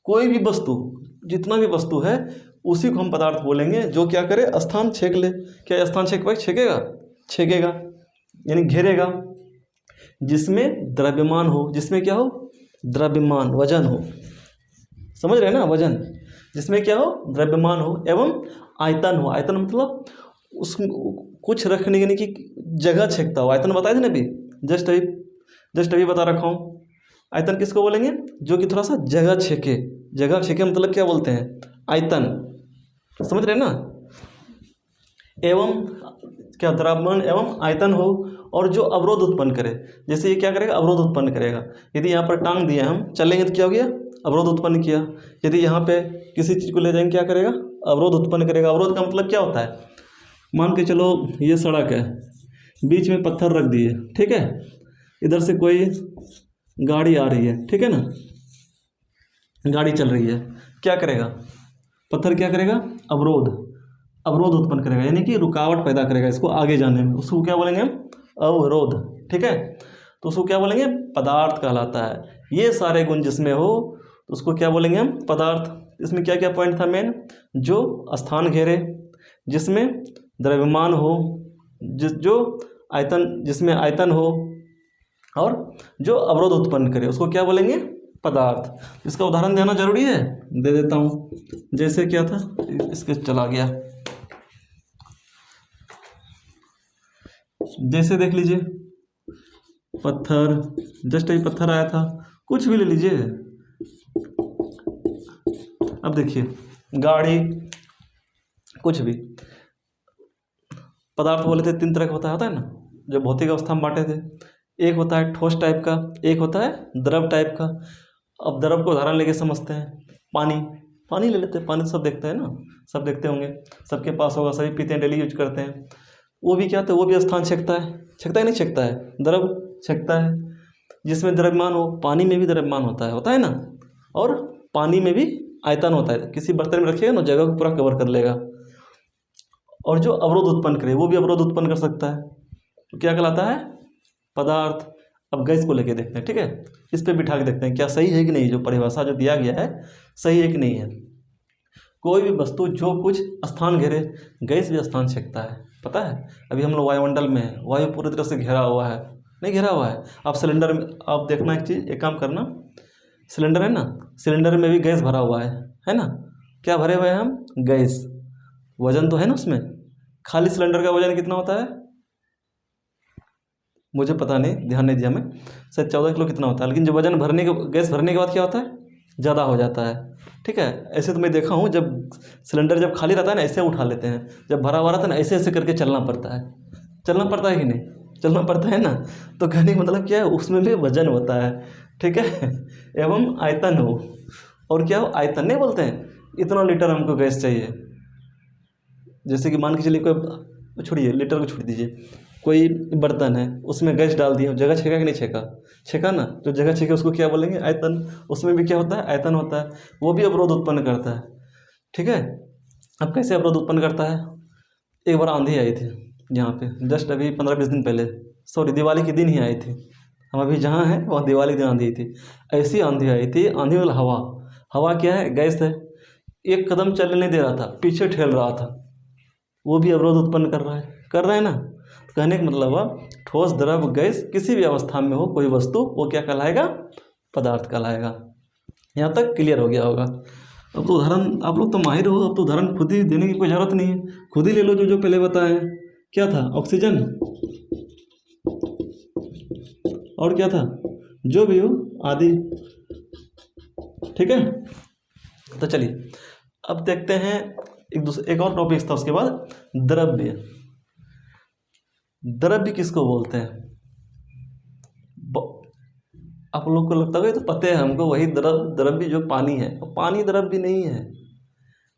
कोई भी वस्तु, जितना भी वस्तु है उसी को हम पदार्थ बोलेंगे जो क्या करे, स्थान छेक ले। क्या स्थान छेक पाए, छेकेगा, छेकेगा यानी घेरेगा। जिसमें द्रव्यमान हो, जिसमें क्या हो, द्रव्यमान, वजन हो, समझ रहे हैं ना, वजन। जिसमें क्या हो, द्रव्यमान हो एवं आयतन हो। आयतन मतलब उस कुछ रखने की जगह छेकता हो। आयतन बताए थे ना अभी, जस्ट अभी बता रखा हूँ। आयतन किसको बोलेंगे, जो कि थोड़ा सा जगह छेके। जगह छेके मतलब क्या बोलते हैं, आयतन, समझ रहे हैं ना। एवं क्या, द्रव्यमान एवं आयतन हो, और जो अवरोध उत्पन्न करे। जैसे ये क्या करेगा, अवरोध उत्पन्न करेगा। यदि यहाँ पर टांग दिया हम चलेंगे तो क्या हो गया, अवरोध उत्पन्न किया। यदि यहाँ पे किसी चीज़ को ले जाएंगे क्या करेगा, अवरोध उत्पन्न करेगा। अवरोध का मतलब क्या होता है, मान के चलो ये सड़क है, बीच में पत्थर रख दिए, ठीक है। इधर से कोई गाड़ी आ रही है, ठीक है ना, गाड़ी चल रही है, क्या करेगा, पत्थर क्या करेगा, अवरोध उत्पन्न करेगा, यानी कि रुकावट पैदा करेगा इसको आगे जाने में। उसको क्या बोलेंगे हम, अवरोध, ठीक है। तो उसको क्या बोलेंगे, पदार्थ कहलाता है। ये सारे गुण जिसमें हो तो उसको क्या बोलेंगे हम, पदार्थ। इसमें क्या क्या पॉइंट था मेन, जो स्थान घेरे, जिसमें द्रव्यमान हो, जो आयतन, जिसमें आयतन हो, और जो अवरोध उत्पन्न करे उसको क्या बोलेंगे, पदार्थ। इसका उदाहरण देना जरूरी है, दे देता हूँ। जैसे क्या था, इसके चला गया, जैसे देख लीजिए पत्थर, जस्ट अभी पत्थर आया था, कुछ भी ले लीजिए। अब देखिए गाड़ी, कुछ भी पदार्थ बोले थे, 3 तरह का होता है ना, जो भौतिक अवस्था में बांटे थे। एक होता है ठोस टाइप का, एक होता है द्रव टाइप का। अब द्रव को उदाहरण लेके समझते हैं। पानी ले लेते हैं, पानी तो सब देखते हैं ना, सब देखते होंगे, सबके पास होगा, सभी पीते हैं, डेली यूज करते हैं। वो भी क्या होता है, वो भी स्थान छेकता है, छेकता है नहीं छेकता है, द्रव छेकता है। जिसमें द्रव्यमान हो, पानी में भी द्रव्यमान होता है ना, और पानी में भी आयतन होता है। किसी बर्तन में रखिएगा ना, जगह को पूरा कवर कर लेगा। और जो अवरोध उत्पन्न करे वो भी अवरोध उत्पन्न कर सकता है, तो क्या कहलाता है, पदार्थ। अब गैस को लेके देखते हैं, ठीक है, इस पे बिठा के देखते हैं क्या सही है कि नहीं, जो परिभाषा जो दिया गया है सही है कि नहीं है। कोई भी वस्तु जो कुछ स्थान घेरे, गैस भी स्थान छेकता है, पता है। अभी हम लोग वायुमंडल में है, वायु पूरी तरह से घेरा हुआ है, नहीं घेरा हुआ है। आप सिलेंडर में, आप देखना एक चीज़, एक काम करना, सिलेंडर है ना, सिलेंडर में भी गैस भरा हुआ है ना। क्या भरे हुए हैं हम, गैस। वजन तो है ना उसमें। खाली सिलेंडर का वजन कितना होता है, मुझे पता नहीं, ध्यान नहीं दिया मैं, शायद 14 किलो कितना होता है। लेकिन जब वजन भरने के, गैस भरने के बाद क्या होता है, ज़्यादा हो जाता है, ठीक है। ऐसे तो मैं देखा हूँ, जब सिलेंडर जब खाली रहता है ना, ऐसे उठा लेते हैं, जब भरा हुआ रहता है ना, ऐसे ऐसे करके चलना पड़ता है। चलना पड़ता है कि नहीं, चलना पड़ता है ना। तो कहने का मतलब क्या है, उसमें भी वजन होता है, ठीक है, एवं आयतन हो। और क्या हो, आयतन नहीं बोलते हैं, इतना लीटर हमको गैस चाहिए। जैसे कि मान के चलिए, कोई छोड़िए, लीटर को छोड़ दीजिए, कोई बर्तन है उसमें गैस डाल दिए, जगह छेका कि नहीं छेका, छेका ना, जो जगह छेके उसको क्या बोलेंगे, आयतन। उसमें भी क्या होता है, आयतन होता है, वो भी अवरोध उत्पन्न करता है, ठीक है। अब कैसे अवरोध उत्पन्न करता है, एक बार आंधी आई थी यहाँ पे, जस्ट अभी 15-20 दिन पहले, सॉरी दिवाली के दिन ही आई थी। हम अभी जहाँ हैं वहाँ दिवाली के दिन आंधी थी। ऐसी आंधी आई थी, आंधी वाला हवा क्या है, गैस है। एक कदम चलने नहीं दे रहा था, पीछे ठेल रहा था, वो भी अवरोध उत्पन्न कर रहा है ना। कहने का मतलब है, ठोस द्रव गैस किसी भी अवस्था में हो कोई वस्तु, वो क्या कहलाएगा, पदार्थ कहलाएगा। यहाँ तक क्लियर हो गया होगा। अब तो उदाहरण, आप लोग तो माहिर हो, अब तो उदाहरण खुद ही देने की कोई ज़रूरत नहीं है, खुद ही ले लो। जो पहले बताएं, क्या था, ऑक्सीजन, और क्या था, जो भी हो आदि, ठीक है। तो चलिए अब देखते हैं एक और टॉपिक था उसके बाद, द्रव्य। द्रव्य किसको बोलते हैं? आप लोग को लगता है तो पता है हमको, वही द्रव्य जो पानी है। पानी द्रव्य नहीं है,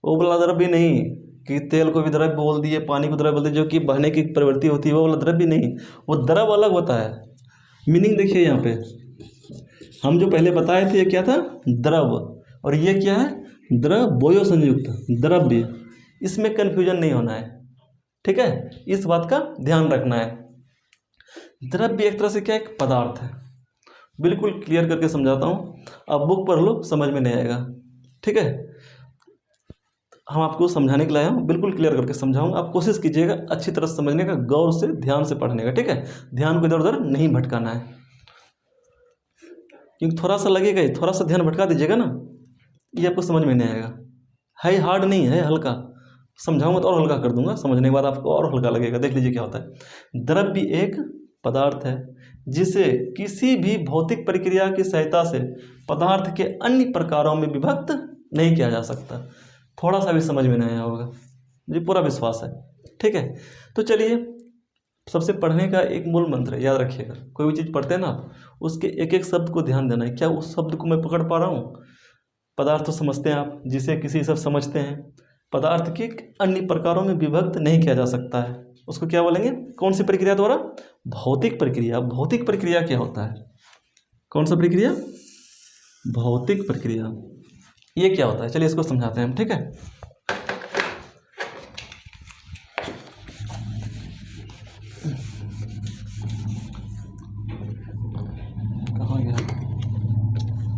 वो वाला द्रव्य नहीं कि तेल को भी द्रव्य बोल दिए, पानी को द्रव्य बोल दिए, जो कि बहने की प्रवृत्ति होती है, वो वाला द्रव्य नहीं। वो द्रव अलग होता है। मीनिंग देखिए यहाँ पे, हम जो पहले बताए थे ये क्या था? द्रव। और ये क्या है? द्रव्यो संयुक्त द्रव्य। इसमें कन्फ्यूजन नहीं होना है, ठीक है, इस बात का ध्यान रखना है। द्रव्य एक तरह से क्या, एक पदार्थ है। बिल्कुल क्लियर करके समझाता हूँ, अब बुक पढ़ लो, समझ में नहीं आएगा, ठीक है। हम आपको समझाने के लिए आए हैं, बिल्कुल क्लियर करके समझाऊंगा। आप कोशिश कीजिएगा अच्छी तरह से समझने का, गौर से ध्यान से पढ़ने का, ठीक है। ध्यान को इधर उधर नहीं भटकाना है, क्योंकि थोड़ा सा लगेगा ही, थोड़ा सा ध्यान भटका दीजिएगा ना, ये आपको समझ में नहीं आएगा। है हार्ड नहीं है, हल्का। समझाऊंगा तो और हल्का कर दूंगा, समझने के बाद आपको और हल्का लगेगा। देख लीजिए क्या होता है। द्रव्य एक पदार्थ है जिसे किसी भी भौतिक प्रक्रिया की सहायता से पदार्थ के अन्य प्रकारों में विभक्त नहीं किया जा सकता। थोड़ा सा भी समझ में नहीं आया होगा, मुझे पूरा विश्वास है, ठीक है। तो चलिए, सबसे पढ़ने का एक मूल मंत्र है, याद रखिएगा। कोई भी चीज़ पढ़ते हैं ना आप, उसके एक एक शब्द को ध्यान देना है। क्या उस शब्द को मैं पकड़ पा रहा हूँ? पदार्थ तो समझते हैं आप, जिसे किसी सब समझते हैं। पदार्थ के अन्य प्रकारों में विभक्त नहीं किया जा सकता है, उसको क्या बोलेंगे? कौन सी प्रक्रिया द्वारा? भौतिक प्रक्रिया। भौतिक प्रक्रिया क्या होता है? कौन सा प्रक्रिया? भौतिक प्रक्रिया। ये क्या होता है? चलिए इसको समझाते हैं हम, ठीक है। कहाँ गया?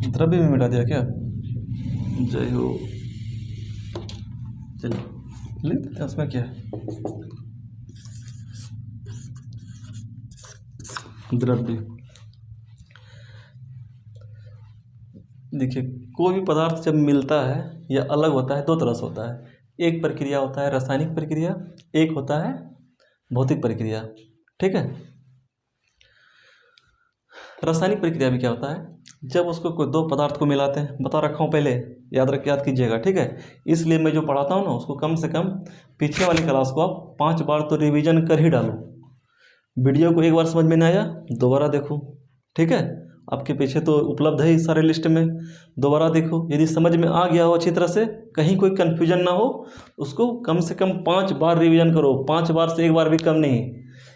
द्रव्य में मिटा दिया क्या? जय हो। चलिए लिख देते हैं, उसमें क्या है? द्रव्य। देखिए, कोई भी पदार्थ जब मिलता है या अलग होता है, दो तरह से होता है। एक प्रक्रिया होता है रासायनिक प्रक्रिया, एक होता है भौतिक प्रक्रिया, ठीक है। रासायनिक प्रक्रिया में क्या होता है? जब उसको कोई दो पदार्थ को मिलाते हैं, बता रखा हूँ पहले, याद कीजिएगा, ठीक है। इसलिए मैं जो पढ़ाता हूँ ना, उसको कम से कम पीछे वाली क्लास को आप 5 बार तो रिवीजन कर ही डालो। वीडियो को एक बार समझ में नहीं आया, दोबारा देखो, ठीक है। आपके पीछे तो उपलब्ध है इस सारे लिस्ट में, दोबारा देखो। यदि समझ में आ गया हो अच्छी तरह से, कहीं कोई कन्फ्यूजन ना हो, उसको कम से कम 5 बार रिवीजन करो। 5 बार से एक बार भी कम नहीं।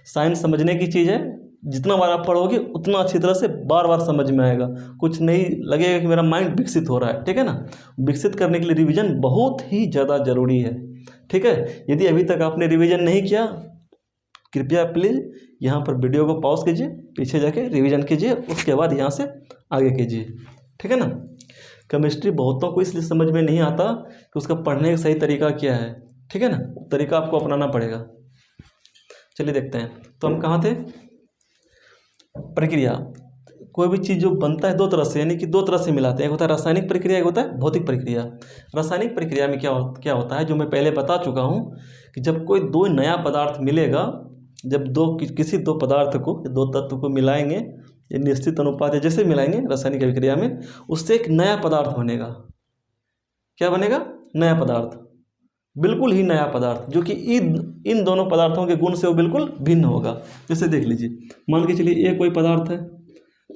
साइंस समझने की चीज़ है, जितना बार आप पढ़ोगे उतना अच्छी तरह से बार बार समझ में आएगा। कुछ नहीं लगेगा कि मेरा माइंड विकसित हो रहा है, ठीक है ना। विकसित करने के लिए रिवीजन बहुत ही ज़्यादा ज़रूरी है, ठीक है। यदि अभी तक आपने रिवीजन नहीं किया, कृपया प्लीज़ यहाँ पर वीडियो को पॉज कीजिए, पीछे जाके रिवीजन कीजिए, उसके बाद यहाँ से आगे कीजिए, ठीक है ना। केमिस्ट्री बहुतों को इसलिए समझ में नहीं आता कि उसका पढ़ने का सही तरीका क्या है, ठीक है ना। तरीका आपको अपनाना पड़ेगा। चलिए देखते हैं, तो हम कहाँ थे? प्रक्रिया। कोई भी चीज़ जो बनता है दो तरह से, यानी कि दो तरह से मिलाते हैं। एक होता है रासायनिक प्रक्रिया, एक होता है भौतिक प्रक्रिया। रासायनिक प्रक्रिया में क्या होता है, जो मैं पहले बता चुका हूँ, कि जब कोई दो नया पदार्थ मिलेगा, जब किसी दो पदार्थ को, दो तत्व को मिलाएंगे, ये निश्चित अनुपात है, जैसे मिलाएंगे रासायनिक प्रक्रिया में, उससे एक नया पदार्थ बनेगा। क्या बनेगा? नया पदार्थ, बिल्कुल ही नया पदार्थ, जो कि इन दोनों पदार्थों के गुण से वो बिल्कुल भिन्न होगा। जैसे देख लीजिए, मान के चलिए ए कोई पदार्थ है,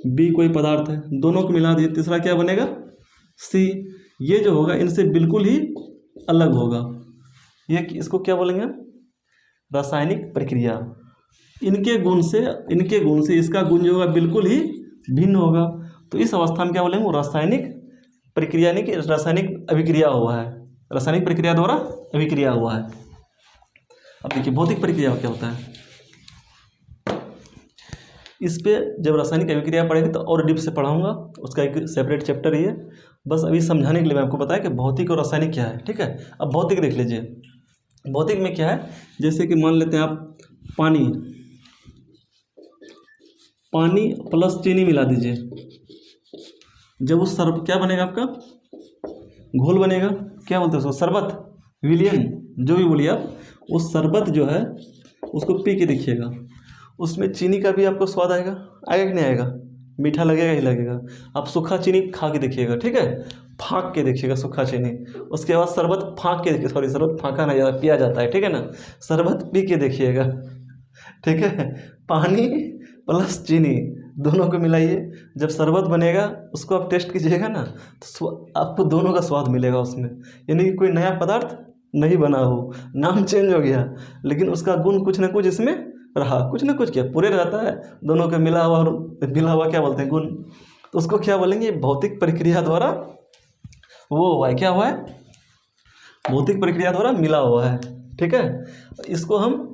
बी कोई पदार्थ है, दोनों को मिला दिए, तीसरा क्या बनेगा? सी। ये जो होगा इनसे बिल्कुल ही अलग होगा। ये इसको क्या बोलेंगे? रासायनिक प्रक्रिया। इनके गुण से इसका गुण जो होगा बिल्कुल ही भिन्न होगा। तो इस अवस्था में क्या बोलेंगे? वो रासायनिक प्रक्रिया, यानी कि रासायनिक अभिक्रिया हुआ है, रासायनिक प्रक्रिया द्वारा अभिक्रिया हुआ है। अब देखिए भौतिक प्रक्रिया क्या होता है। इस पे जब रासायनिक अभिक्रिया पढ़ेंगे तो और डीप से पढ़ाऊंगा, उसका एक सेपरेट चैप्टर ही है। बस अभी समझाने के लिए मैं आपको बताया कि भौतिक और रासायनिक क्या है, ठीक है। अब भौतिक देख लीजिए, भौतिक में क्या है, जैसे कि मान लेते हैं आप पानी प्लस चीनी मिला दीजिए, जब उस क्या बनेगा? आपका घोल बनेगा। क्या बोलते हैं उसको? शरबत, विलियन, जो भी बोलिए आप। उस शरबत जो है उसको पी के देखिएगा, उसमें चीनी का भी आपको स्वाद आएगा कि नहीं आएगा? मीठा लगेगा ही लगेगा। आप सूखा चीनी खा के देखिएगा, ठीक है। फाँक के देखिएगा सूखा चीनी। उसके बाद शरबत फाँक के देखिए, सॉरी शरबत फाँका नहीं जाता, पिया जाता है, ठीक है ना। शरबत पी के देखिएगा, ठीक है। पानी प्लस चीनी दोनों को मिलाइए, जब शरबत बनेगा उसको आप टेस्ट कीजिएगा ना, तो आपको दोनों का स्वाद मिलेगा उसमें। यानी कि कोई नया पदार्थ नहीं बना हो, नाम चेंज हो गया, लेकिन उसका गुण कुछ ना कुछ इसमें रहा, कुछ ना कुछ क्या पूरे रहता है, दोनों का मिला हुआ क्या बोलते हैं, गुण। तो उसको क्या बोलेंगे, भौतिक प्रक्रिया द्वारा वो हुआ है, क्या हुआ है, भौतिक प्रक्रिया द्वारा मिला हुआ है, ठीक है। इसको हम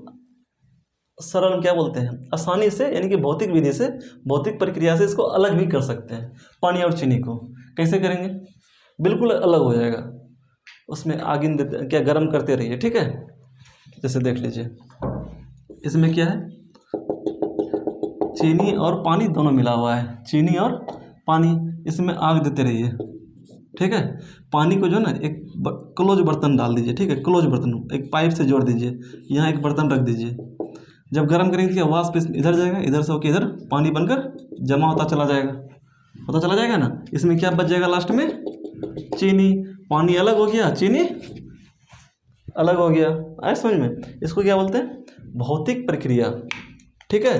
सरल में क्या बोलते हैं, आसानी से, यानी कि भौतिक विधि से, भौतिक प्रक्रिया से इसको अलग भी कर सकते हैं। पानी और चीनी को कैसे करेंगे, बिल्कुल अलग हो जाएगा। उसमें आग क्या गर्म करते रहिए, ठीक है। जैसे देख लीजिए, इसमें क्या है, चीनी और पानी दोनों मिला हुआ है, चीनी और पानी, इसमें आग देते रहिए, ठीक है। पानी को जो ना एक क्लोज बर्तन डाल दीजिए, ठीक है, क्लोज बर्तन एक पाइप से जोड़ दीजिए, यहाँ एक बर्तन रख दीजिए। जब गर्म करेंगे तो वाष्प इधर जाएगा, इधर से होकर इधर पानी बनकर जमा होता चला जाएगा ना। इसमें क्या बच जाएगा लास्ट में, चीनी। पानी अलग हो गया, चीनी अलग हो गया, आए समझ में। इसको क्या बोलते हैं, भौतिक प्रक्रिया, ठीक है।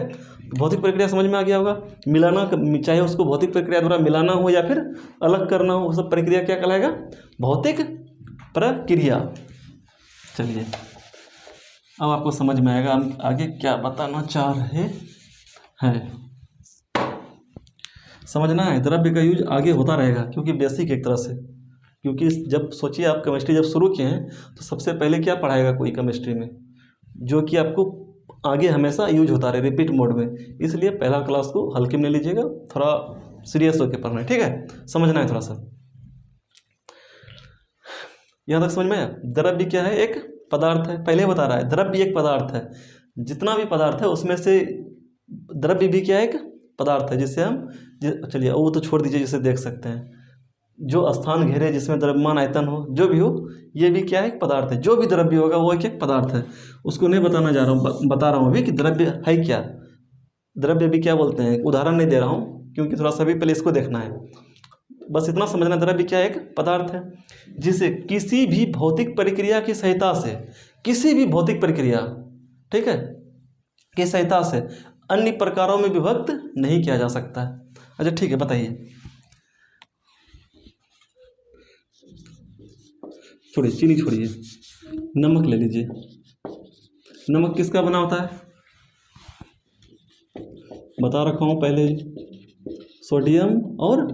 भौतिक प्रक्रिया समझ में आ गया होगा। मिलाना, चाहे उसको भौतिक प्रक्रिया द्वारा मिलाना हो या फिर अलग करना हो, वो सब प्रक्रिया क्या कहलाएगा, भौतिक प्रक्रिया। चलिए अब आपको समझ में आएगा हम आगे क्या बताना चाह रहे हैं। समझना है, द्रव्य का यूज आगे होता रहेगा, क्योंकि बेसिक एक तरह से, क्योंकि जब सोचिए आप केमिस्ट्री जब शुरू किए हैं तो सबसे पहले क्या पढ़ाएगा कोई केमिस्ट्री में, जो कि आपको आगे हमेशा यूज होता रहे रिपीट मोड में। इसलिए पहला क्लास को हल्के में ले लीजिएगा, थोड़ा सीरियस होकर पढ़ना है, ठीक है। समझना है थोड़ा सा, यहाँ तक समझ में आया। द्रव्य क्या है, एक पदार्थ है, पहले बता रहा है, द्रव्य एक पदार्थ है। जितना भी पदार्थ है उसमें से द्रव्य भी क्या है, एक पदार्थ है, जिससे हम, चलिए वो तो छोड़ दीजिए, जिसे देख सकते हैं, जो स्थान घेरे, जिसमें द्रव्यमान आयतन हो, जो भी हो, ये भी क्या है, एक पदार्थ है। जो भी द्रव्य होगा वो एक पदार्थ है। उसको नहीं बताना जा रहा हूँ, बता रहा हूँ अभी कि द्रव्य है क्या, द्रव्य भी क्या बोलते हैं, उदाहरण नहीं दे रहा हूँ, क्योंकि थोड़ा सा भी पहले इसको देखना है। बस इतना समझना, द्रव्य क्या है, एक पदार्थ है, जिसे किसी भी भौतिक प्रक्रिया की सहायता से, किसी भी भौतिक प्रक्रिया, ठीक है, की सहायता से अन्य प्रकारों में विभक्त नहीं किया जा सकता है। अच्छा ठीक है, बताइए, छोड़िए चीनी, छोड़िए, नमक ले लीजिए। नमक किसका बना होता है, बता रखा हूँ पहले, सोडियम और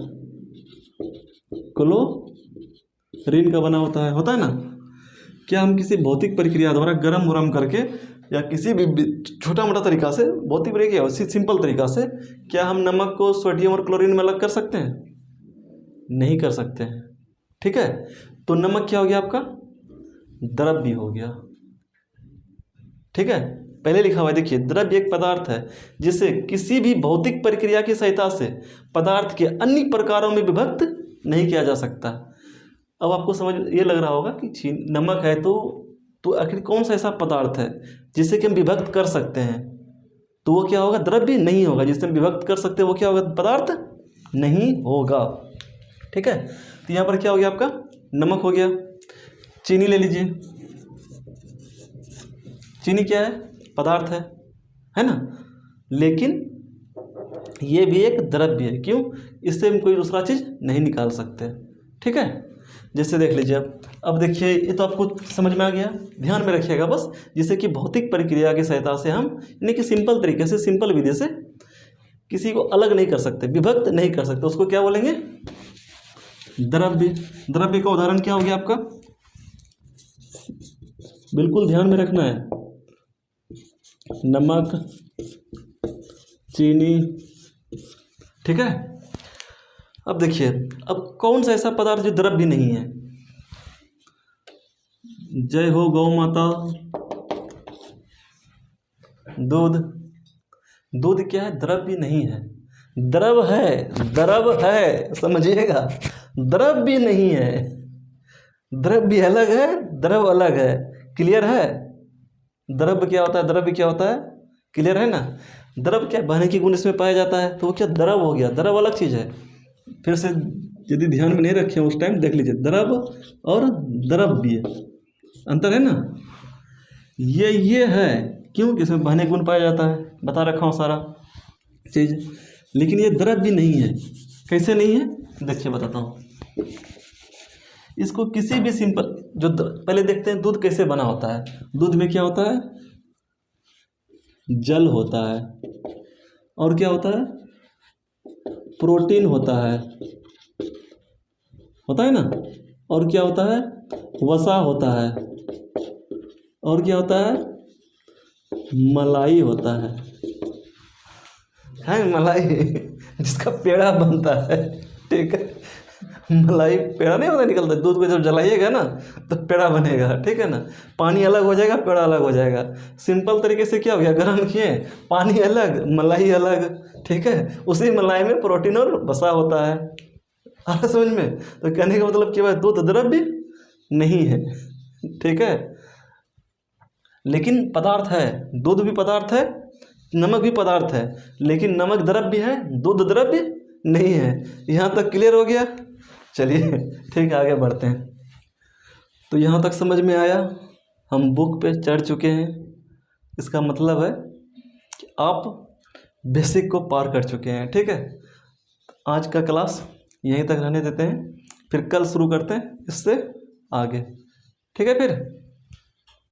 क्लोरीन का बना होता है ना। क्या हम किसी भौतिक प्रक्रिया द्वारा गर्म उरम करके या किसी भी छोटा मोटा तरीका से, भौतिक प्रक्रिया उसी सिंपल तरीका से, क्या हम नमक को सोडियम और क्लोरीन में अलग कर सकते हैं, नहीं कर सकते हैं, ठीक है। तो नमक क्या हो गया आपका, द्रव्य हो गया, ठीक है। पहले लिखा हुआ है, देखिए, द्रव्य एक पदार्थ है जिसे किसी भी भौतिक प्रक्रिया की सहायता से पदार्थ के अन्य प्रकारों में विभक्त नहीं किया जा सकता। अब आपको समझ ये लग रहा होगा कि नमक है तो आखिर कौन सा ऐसा पदार्थ है जिसे कि हम विभक्त कर सकते हैं, तो वो क्या होगा, द्रव्य नहीं होगा। जिसे हम विभक्त कर सकते हैं वो क्या होगा, पदार्थ नहीं होगा, ठीक है। तो यहाँ पर क्या हो गया आपका, नमक हो गया। चीनी ले लीजिए, चीनी क्या है, पदार्थ है ना, लेकिन ये भी एक द्रव्य है। क्यों, इससे हम कोई दूसरा चीज़ नहीं निकाल सकते, ठीक है। जैसे देख लीजिए, अब देखिए, ये तो आपको समझ में आ गया, ध्यान में रखिएगा बस। जिससे कि भौतिक प्रक्रिया की सहायता से हम, यानी कि सिंपल तरीके से, सिंपल विधि से किसी को अलग नहीं कर सकते, विभक्त नहीं कर सकते, उसको क्या बोलेंगे, द्रव्य। द्रव्य का उदाहरण क्या हो गया आपका, बिल्कुल ध्यान में रखना है, नमक, चीनी, ठीक है। अब देखिए, अब कौन सा ऐसा पदार्थ जो द्रव्य नहीं है, जय हो गौ माता। दूध, दूध क्या है, द्रव्य नहीं है, द्रव है, समझिएगा, द्रव्य नहीं है। द्रव्य अलग है, द्रव अलग है, क्लियर है। द्रव्य क्या होता है, द्रव्य क्या होता है, क्लियर है ना। द्रव क्या, बहने की गुण इसमें पाया जाता है, तो वो क्या, द्रव हो गया। द्रव अलग चीज़ है, फिर से यदि ध्यान में नहीं रखे उस टाइम देख लीजिए, द्रव और द्रव्य अंतर है ना। ये है क्यों कि इसमें बहने गुण पाया जाता है, बता रखा हूँ सारा चीज़। लेकिन ये द्रव्य नहीं है। कैसे नहीं है देखिए बताता हूँ। इसको किसी भी सिंपल जो पहले देखते हैं दूध कैसे बना होता है। दूध में क्या होता है, जल होता है, और क्या होता है, प्रोटीन होता है ना, और क्या होता है, वसा होता है, और क्या होता है, मलाई होता है मलाई जिसका पेड़ा बनता है, ठीक है। मलाई पेड़ा नहीं होता, निकलता है दूध को जब जलाइएगा ना तो पेड़ा बनेगा, ठीक है ना। पानी अलग हो जाएगा, पेड़ा अलग हो जाएगा। सिंपल तरीके से क्या हो गया, गर्म किए, पानी अलग मलाई अलग, ठीक है। उसी मलाई में प्रोटीन और वसा होता है। आ समझ में। तो कहने का मतलब क्या है, दूध द्रव्य नहीं है, ठीक है, लेकिन पदार्थ है। दूध भी पदार्थ है, नमक भी पदार्थ है, लेकिन नमक द्रव्य है, दूध द्रव्य नहीं है। यहाँ तक क्लियर हो गया। चलिए ठीक है, आगे बढ़ते हैं। तो यहाँ तक समझ में आया, हम बुक पे चढ़ चुके हैं। इसका मतलब है कि आप बेसिक को पार कर चुके हैं, ठीक है। आज का क्लास यहीं तक रहने देते हैं, फिर कल शुरू करते हैं इससे आगे, ठीक है फिर।